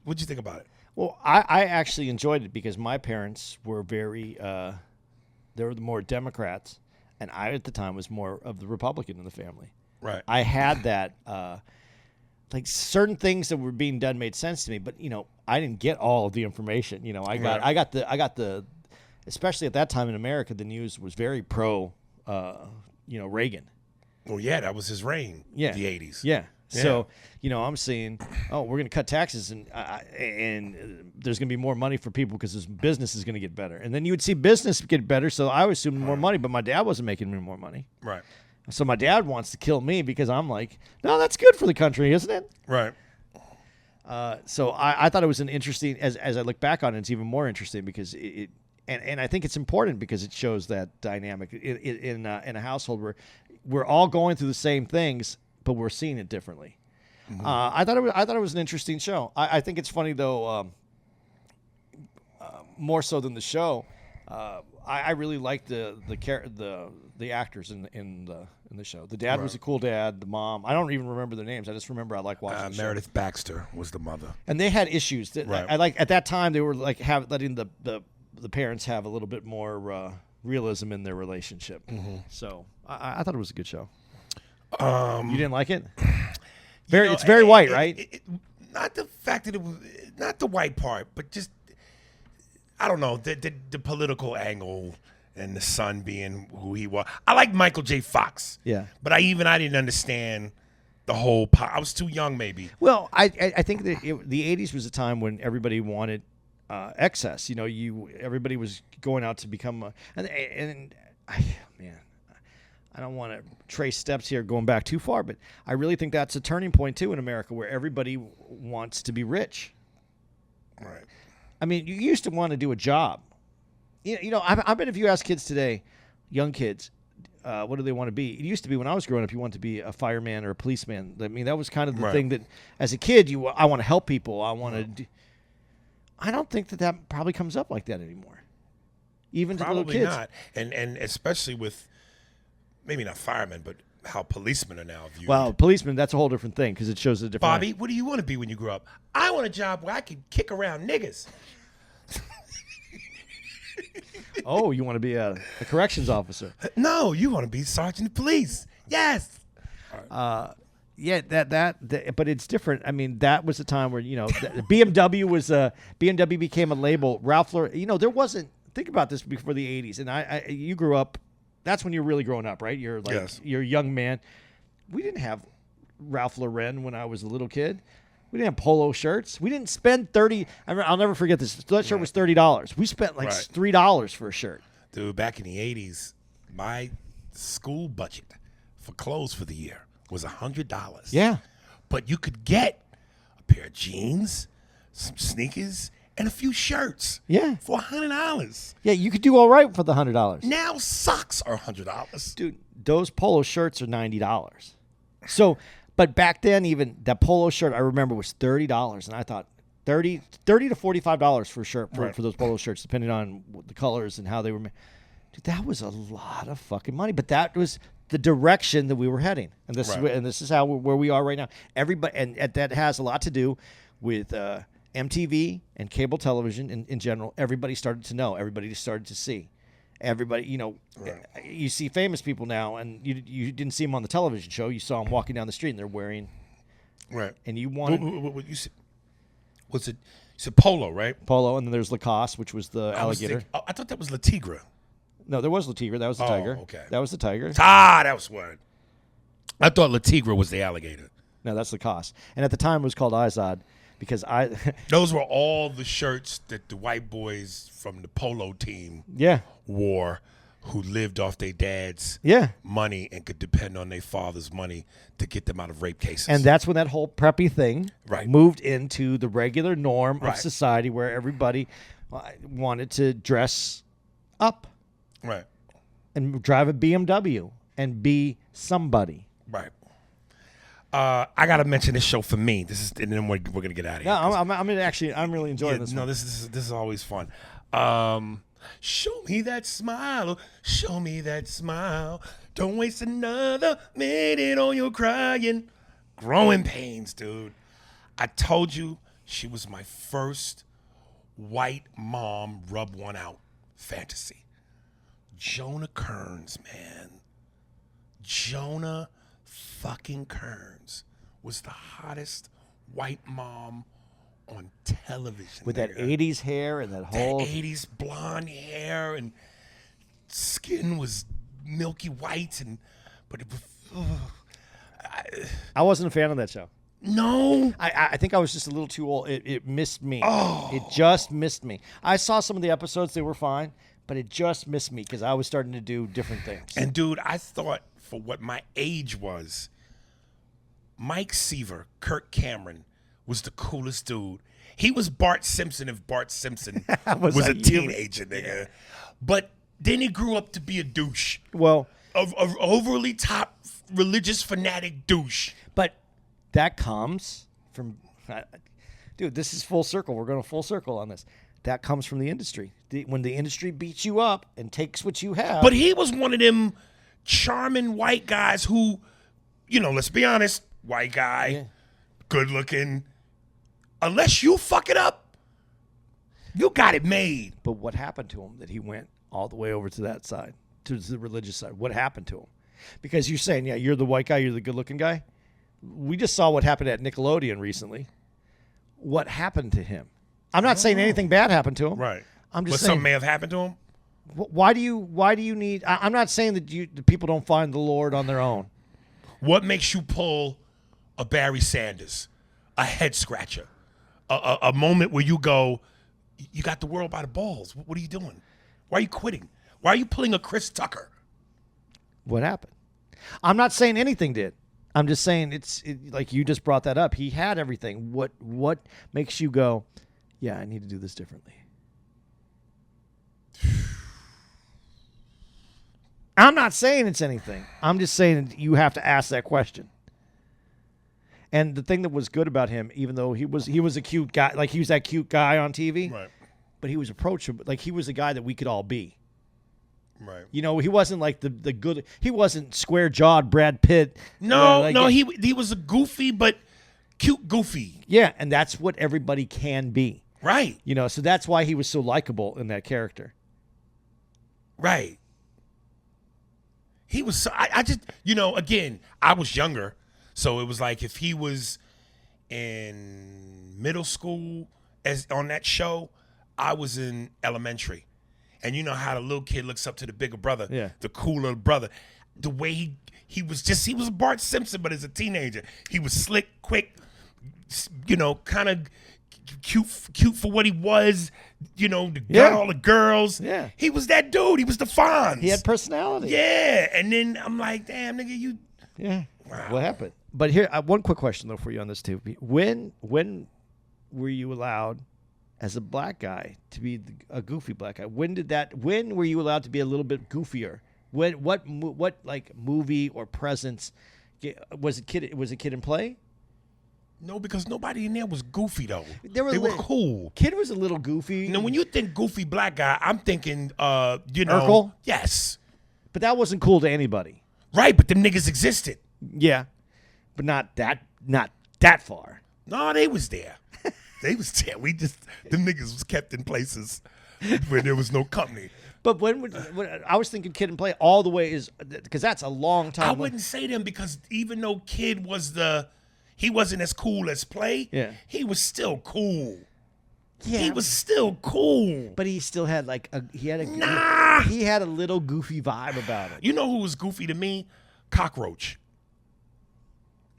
What'd you think about it? Well, I actually enjoyed it because my parents were very, they were more Democrats, and I at the time was more of the Republican in the family. Right. I had that like certain things that were being done made sense to me, but I didn't get all of the information. I got the especially at that time in America, the news was very pro Reagan. Well, yeah, that was his reign. Yeah. The 80s. Yeah. So, I'm seeing, we're going to cut taxes and there's going to be more money for people because this business is going to get better. And then you would see business get better, so I was assuming more money, but my dad wasn't making any more money. Right. So my dad wants to kill me because I'm like, no, that's good for the country, isn't it? Right. So I thought it was an interesting, as I look back on it, it's even more interesting because and I think it's important because it shows that dynamic in a household where we're all going through the same things, but we're seeing it differently. Mm-hmm. I thought it was an interesting show. I think it's funny though, more so than the show. I really liked the actors in the show. The dad was a cool dad. The mom, I don't even remember their names. I just remember I like watching the show. Meredith Baxter was the mother, and they had issues. That I like at that time. They were like letting the parents have a little bit more realism in their relationship. Mm-hmm. So I thought it was a good show. You didn't like it? It's very white, right? Not the fact that it was not the white part, but just I don't know the political angle and the son being who he was. I like Michael J. Fox. Yeah, but I didn't understand the whole. I was too young, maybe. Well, I think that the '80s was a time when everybody wanted excess. Everybody was going out to become I don't want to trace steps here going back too far, but I really think that's a turning point too in America where everybody wants to be rich. Right. I mean, you used to want to do a job. I bet if you ask kids today, young kids, what do they want to be? It used to be when I was growing up, you wanted to be a fireman or a policeman. I mean, that was kind of the thing that, as a kid, I want to help people. I want to. I don't think that probably comes up like that anymore. Even to little kids. Probably not, and especially with maybe not firemen, but how policemen are now viewed. Well, policemen, that's a whole different thing because it shows a different. Bobby, what do you want to be when you grow up? I want a job where I can kick around niggas. Oh, you want to be a corrections officer? No, you want to be sergeant of police. Yes. Yeah, that, but it's different. I mean, that was a time where BMW became a label. Ralph Lauren, there wasn't. Think about this before the '80s, and you grew up. That's when you're really growing up, right? You're like you're a young man. We didn't have Ralph Lauren when I was a little kid. We didn't have polo shirts. We didn't spend $30. I'll never forget this. That shirt was $30. We spent like $3 for a shirt. Dude, back in the '80s, my school budget for clothes for the year was $100. Yeah, but you could get a pair of jeans, some sneakers, and a few shirts. Yeah, for $100. Yeah, you could do all right for the $100. Now socks are $100. Dude, those polo shirts are $90. So. But back then, even that polo shirt I remember was $30, and I thought $30 to $45 for a shirt for those polo shirts, depending on the colors and how they were made. Dude, that was a lot of fucking money. But that was the direction that we were heading, and this is how where we are right now. Everybody, and that has a lot to do with MTV and cable television in general. Everybody started to know. Everybody started to see. Everybody, you see famous people now, and you didn't see them on the television show. You saw them walking down the street, and they're wearing, and you wanted. What you said? Was it? You said polo, right? Polo, and then there's Lacoste, which was the alligator. I thought that was La Tigre. No, there was La Tigre. That was the tiger. Okay, that was the tiger. That was what. I thought La Tigre was the alligator. No, that's Lacoste, and at the time it was called Izod. Because those were all the shirts that the white boys from the polo team wore, who lived off their dad's money and could depend on their father's money to get them out of rape cases. And that's when that whole preppy thing moved into the regular norm of society, where everybody wanted to dress up, and drive a BMW and be somebody, I gotta mention this show for me. This is, and then we're gonna get out of here. No, I'm really enjoying this. No, this is always fun. Show me that smile. Show me that smile. Don't waste another minute on your crying. Growing pains, dude. I told you she was my first white mom rub one out fantasy. Jonah Kearns, man. Jonah fucking Kearns was the hottest white mom on television. With that nigga. 80s hair and that whole. That 80s blonde hair and skin was milky white, but it was. I wasn't a fan of that show. No. I think I was just a little too old. It missed me. Oh. It just missed me. I saw some of the episodes. They were fine, but it just missed me because I was starting to do different things. And, dude, I thought for what my age was, Mike Seaver, Kirk Cameron, was the coolest dude. He was Bart Simpson if Bart Simpson was a teenager, nigga. Yeah. But then he grew up to be a douche. Well, Of overly top religious fanatic douche. But that comes from, dude, this is full circle. We're going to full circle on this. That comes from the industry. When the industry beats you up and takes what you have. But he was one of them charming white guys who, let's be honest, white guy, good looking. Unless you fuck it up, you got it made. But what happened to him that he went all the way over to that side, to the religious side? What happened to him? Because you're saying, yeah, you're the white guy, you're the good looking guy. We just saw what happened at Nickelodeon recently. What happened to him? I'm not saying anything bad happened to him. Right. I'm just but saying something may have happened to him. Why do you need? I'm not saying that the people don't find the Lord on their own. What makes you pull a Barry Sanders, a head scratcher, a moment where you go, you got the world by the balls. What are you doing? Why are you quitting? Why are you pulling a Chris Tucker? What happened? I'm not saying anything did. I'm just saying like you just brought that up. He had everything. What makes you go, yeah, I need to do this differently? I'm not saying it's anything. I'm just saying you have to ask that question. And the thing that was good about him, even though he was a cute guy, like he was that cute guy on TV, Right. but he was approachable. Like he was a guy that we could all be. Right. He wasn't like the good. He wasn't square jawed Brad Pitt. No, like, no, he was a goofy but cute goofy. Yeah, and that's what everybody can be. Right. So that's why he was so likable in that character. Right. He was so, I just, again, I was younger. So it was like if he was in middle school as on that show, I was in elementary. And you know how the little kid looks up to the bigger brother, the cooler brother. The way he was Bart Simpson, but as a teenager. He was slick, quick, kind of cute for what he was, got all the girls. Yeah. He was that dude. He was the Fonz. He had personality. Yeah. And then I'm like, damn, nigga, you. Yeah. Wow. What happened? But here, one quick question, though, for you on this, too. When were you allowed, as a black guy, to be a goofy black guy? When were you allowed to be a little bit goofier? What like movie or presence was it? Kid and Play? No, because nobody in there was goofy though. They were li- cool. Kid was a little goofy. When you think goofy black guy, I'm thinking, Urkel? Yes. But that wasn't cool to anybody. Right, but them niggas existed. Yeah, but not that far. No, they was there. They was there. Them niggas was kept in places where there was no company. But when I was thinking Kid and Play all the way is because that's a long time. I wouldn't say them because even though Kid was he wasn't as cool as Play. Yeah. He was still cool. Yeah. He was still cool. But he still had he had a little goofy vibe about it. You know who was goofy to me? Cockroach.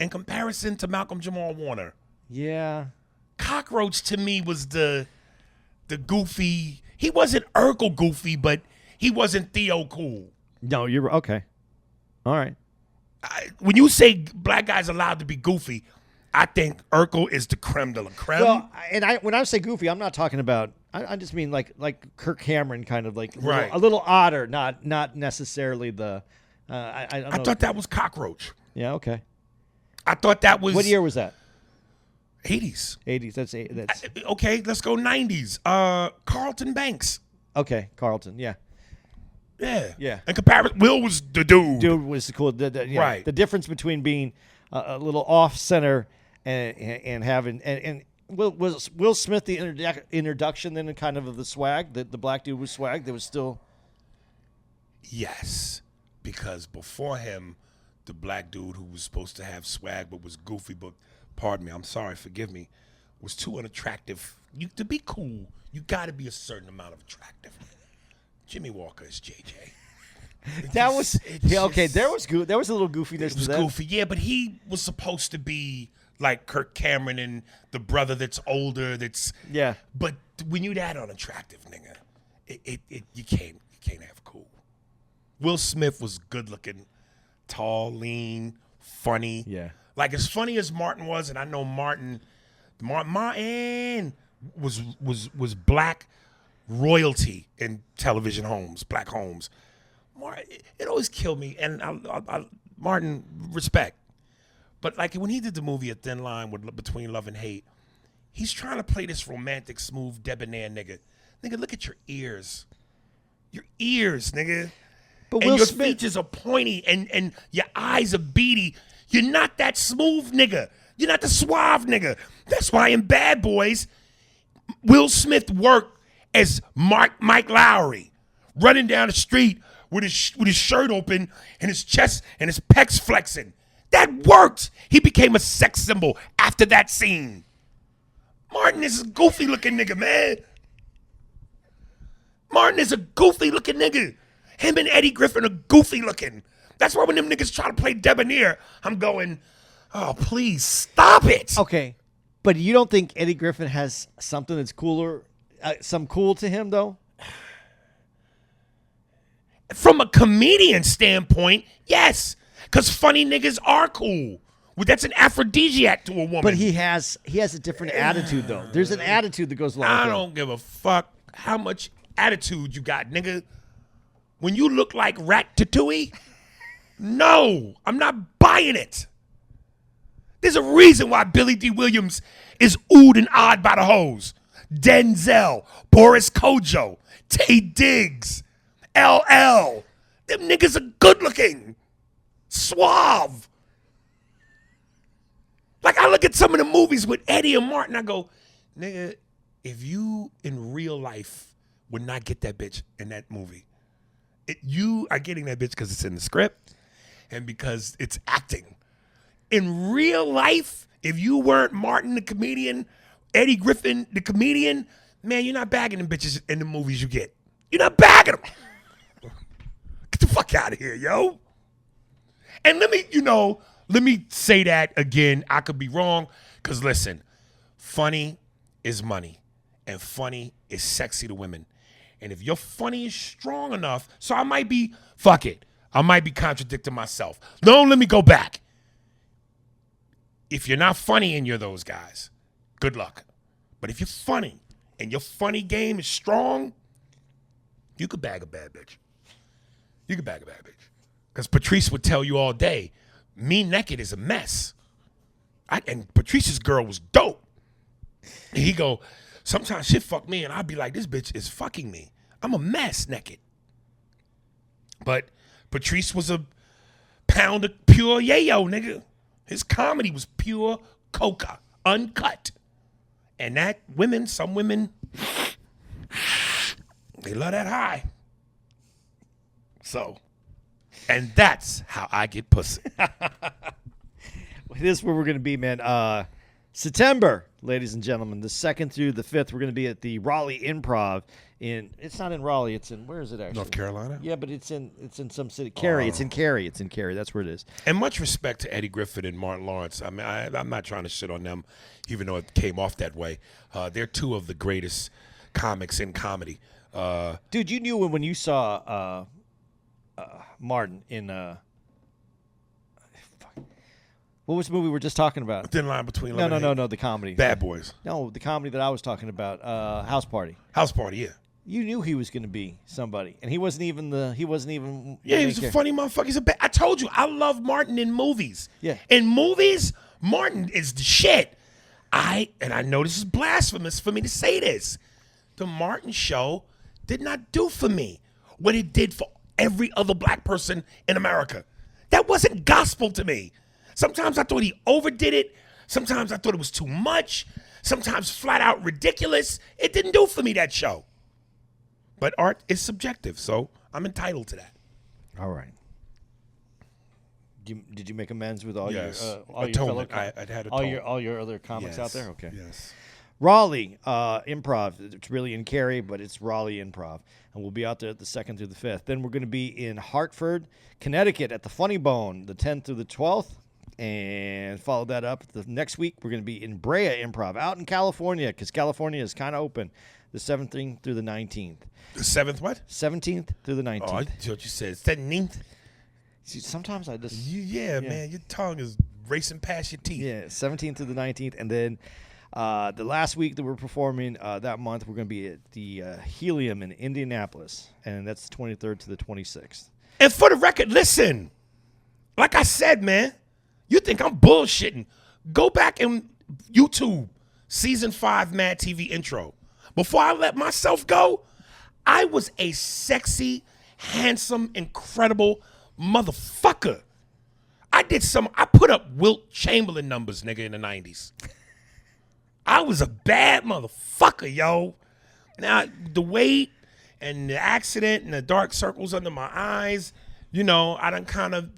In comparison to Malcolm Jamal Warner. Yeah. Cockroach to me was the goofy. He wasn't Urkel goofy, but he wasn't Theo cool. No, you're okay. All right. When you say black guys allowed to be goofy, I think Urkel is the creme de la creme. Well, when I say goofy, I'm not talking about. I just mean like Kirk Cameron, kind of like right. a little odder, not necessarily the. I don't know. thought that was Cockroach. Yeah. Okay. I thought that was. What year was that? 80s. 80s. That's okay. Let's go 90s. Carlton Banks. Okay, Carlton. Yeah. Yeah. In comparison, Will was the dude. Dude was cool. Right. The difference between being a little off center and having and Will Smith the introduction then kind of the swag, the black dude was swag. There was still. Yes, because before him, the black dude who was supposed to have swag but was goofy, but pardon me, I'm sorry, forgive me, was too unattractive. To be cool, you got to be a certain amount of attractive. Jimmy Walker is JJ. There was there was a little goofiness It was to that. goofy, yeah, but he was supposed to be like Kirk Cameron and the brother that's older. Yeah. But when you that unattractive, nigga, you can't have cool. Will Smith was good looking, tall, lean, funny. Yeah. Like as funny as Martin was, and I know Martin was black royalty in television homes, black homes. It always killed me, and Martin, respect. But like when he did the movie A Thin Line Between Love and Hate, he's trying to play this romantic, smooth, debonair nigga. Nigga, look at your ears. Your ears, nigga. But And Will your Smith, features are pointy, and your eyes are beady. You're not that smooth nigga. You're not the suave nigga. That's why in Bad Boys, Will Smith worked as Mike Lowry, running down the street with his shirt open and his chest and his pecs flexing. That worked. He became a sex symbol after that scene. Martin is a goofy looking nigga, man. Martin is a goofy looking nigga. Him and Eddie Griffin are goofy looking. That's why when them niggas try to play debonair, I'm going, oh, please stop it. okay, but you don't think Eddie Griffin has something that's cooler, some cool to him though? From a comedian standpoint, yes. Because funny niggas are cool. Well, that's an aphrodisiac to a woman. But he has a different attitude though. There's an attitude that goes along I with him. don't give a fuck how much attitude you got, nigga. When you look like Ratatouille, no, I'm not buying it. There's a reason why Billy D. Williams is oohed and awed by the hoes. Denzel, Boris Kojo, Tay Diggs, LL. Them niggas are good looking. Suave. Like I look at some of the movies with Eddie and Martin, I go, nigga, if you in real life would not get that bitch in that movie, you are getting that bitch because it's in the script and because it's acting. In real life, if you weren't Martin the comedian, Eddie Griffin the comedian, man, you're not bagging them bitches in the movies you get. You're not bagging them. Get the fuck out of here, yo. And let me say that again. I could be wrong, because listen, funny is money, and funny is sexy to women. And if your funny is strong enough, so I might be contradicting myself. No, let me go back. If you're not funny and you're those guys, good luck. But if you're funny and your funny game is strong, you could bag a bad bitch. You could bag a bad bitch. Because Patrice would tell you all day, me naked is a mess. And Patrice's girl was dope. And he go, sometimes shit fuck me, and I'd be like, this bitch is fucking me. I'm a mess naked. But Patrice was a pound of pure yayo, nigga. His comedy was pure coca, uncut. And some women, they love that high. So, and that's how I get pussy. This is where we're going to be, man. September, ladies and gentlemen, the 2nd through the 5th, we're going to be at the Raleigh Improv. It's not in Raleigh. It's in, where is it actually? North Carolina? Yeah, but it's in some city. Cary. It's in Cary. It's in Cary. That's where it is. And much respect to Eddie Griffin and Martin Lawrence. I mean, I'm not trying to shit on them, even though it came off that way. They're two of the greatest comics in comedy. Dude, you knew when you saw Martin in what was the movie we were just talking about? Thin Line Between Love and Hate. No, the comedy. Bad Boys. No, the comedy that I was talking about, House Party. House Party, yeah. You knew he was going to be somebody, and he wasn't even. Yeah, he was a funny motherfucker. I told you, I love Martin in movies. Yeah. In movies, Martin is the shit. I know this is blasphemous for me to say this. The Martin Show did not do for me what it did for every other black person in America. That wasn't gospel to me. Sometimes I thought he overdid it. Sometimes I thought it was too much. Sometimes flat out ridiculous. It didn't do for me, that show. But art is subjective, so I'm entitled to that. All right. Did you make amends with all Yes. your all your fellow Atonement. I'd had all atonement. your other comics out there? Okay. Yes. Raleigh Improv. It's really in Cary, but it's Raleigh Improv, and we'll be out there the 2nd through the 5th. Then we're going to be in Hartford, Connecticut, at the Funny Bone, the 10th through the 12th, and follow that up. The next week we're going to be in Brea Improv, out in California, because California is kind of open, the 17th through the 19th. The 7th what? 17th through the 19th. Oh, I thought you said 17th. See, sometimes I just Yeah, man, your tongue is racing past your teeth. Yeah, 17th to the 19th. And then the last week that we're performing that month, we're going to be at the Helium in Indianapolis. And that's the 23rd to the 26th. And for the record, listen, like I said, man, you think I'm bullshitting. Go back and YouTube season 5 Mad TV intro. Before I let myself go, I was a sexy, handsome, incredible motherfucker. I put up Wilt Chamberlain numbers, nigga, in the 90s. I was a bad motherfucker, yo. Now, the weight and the accident and the dark circles under my eyes, I done kind of,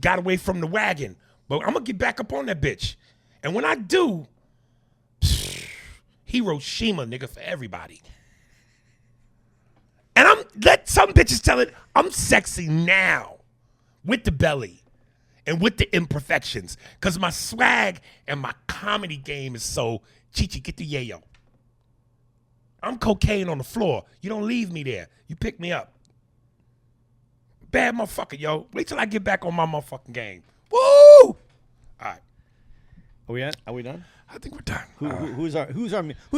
got away from the wagon. But I'm going to get back up on that bitch. And when I do, Hiroshima, nigga, for everybody. And let some bitches tell it, I'm sexy now with the belly and with the imperfections. Because my swag and my comedy game is so, Chichi, get the yayo. I'm cocaine on the floor. You don't leave me there. You pick me up. Bad motherfucker, yo. Wait till I get back on my motherfucking game. Woo! All right. Are we done? I think we're done. Who's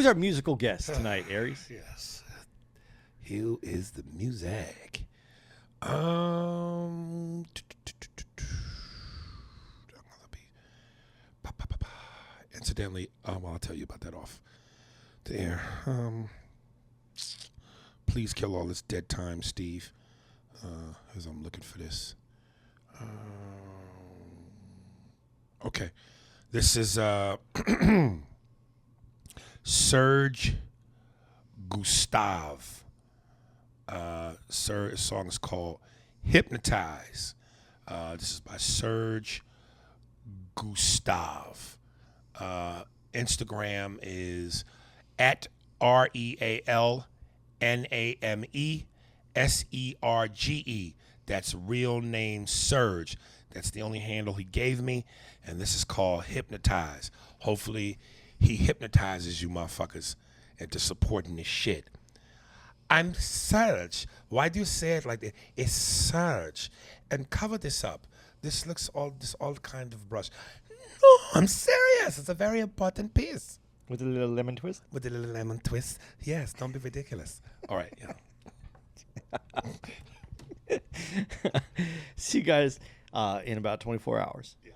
our musical guest tonight, Aries? Yes. Who is the music? I'm gonna be. Incidentally, I'll tell you about that off the air. Please kill all this dead time, Steve. As I'm looking for this. Okay, this is Serge Gustave. His song is called Hypnotize. This is by Serge Gustave. Instagram is at RealNameSerge. That's real name Serge. That's the only handle he gave me. And this is called Hypnotize. Hopefully he hypnotizes you motherfuckers into supporting this shit. I'm Serge. Why do you say it like that? It's Serge. And cover this up. This looks all kind of brush. No, I'm serious. It's a very important piece. With a little lemon twist? With a little lemon twist. Yes, don't be ridiculous. All right, See you guys in about 24 hours. Yeah.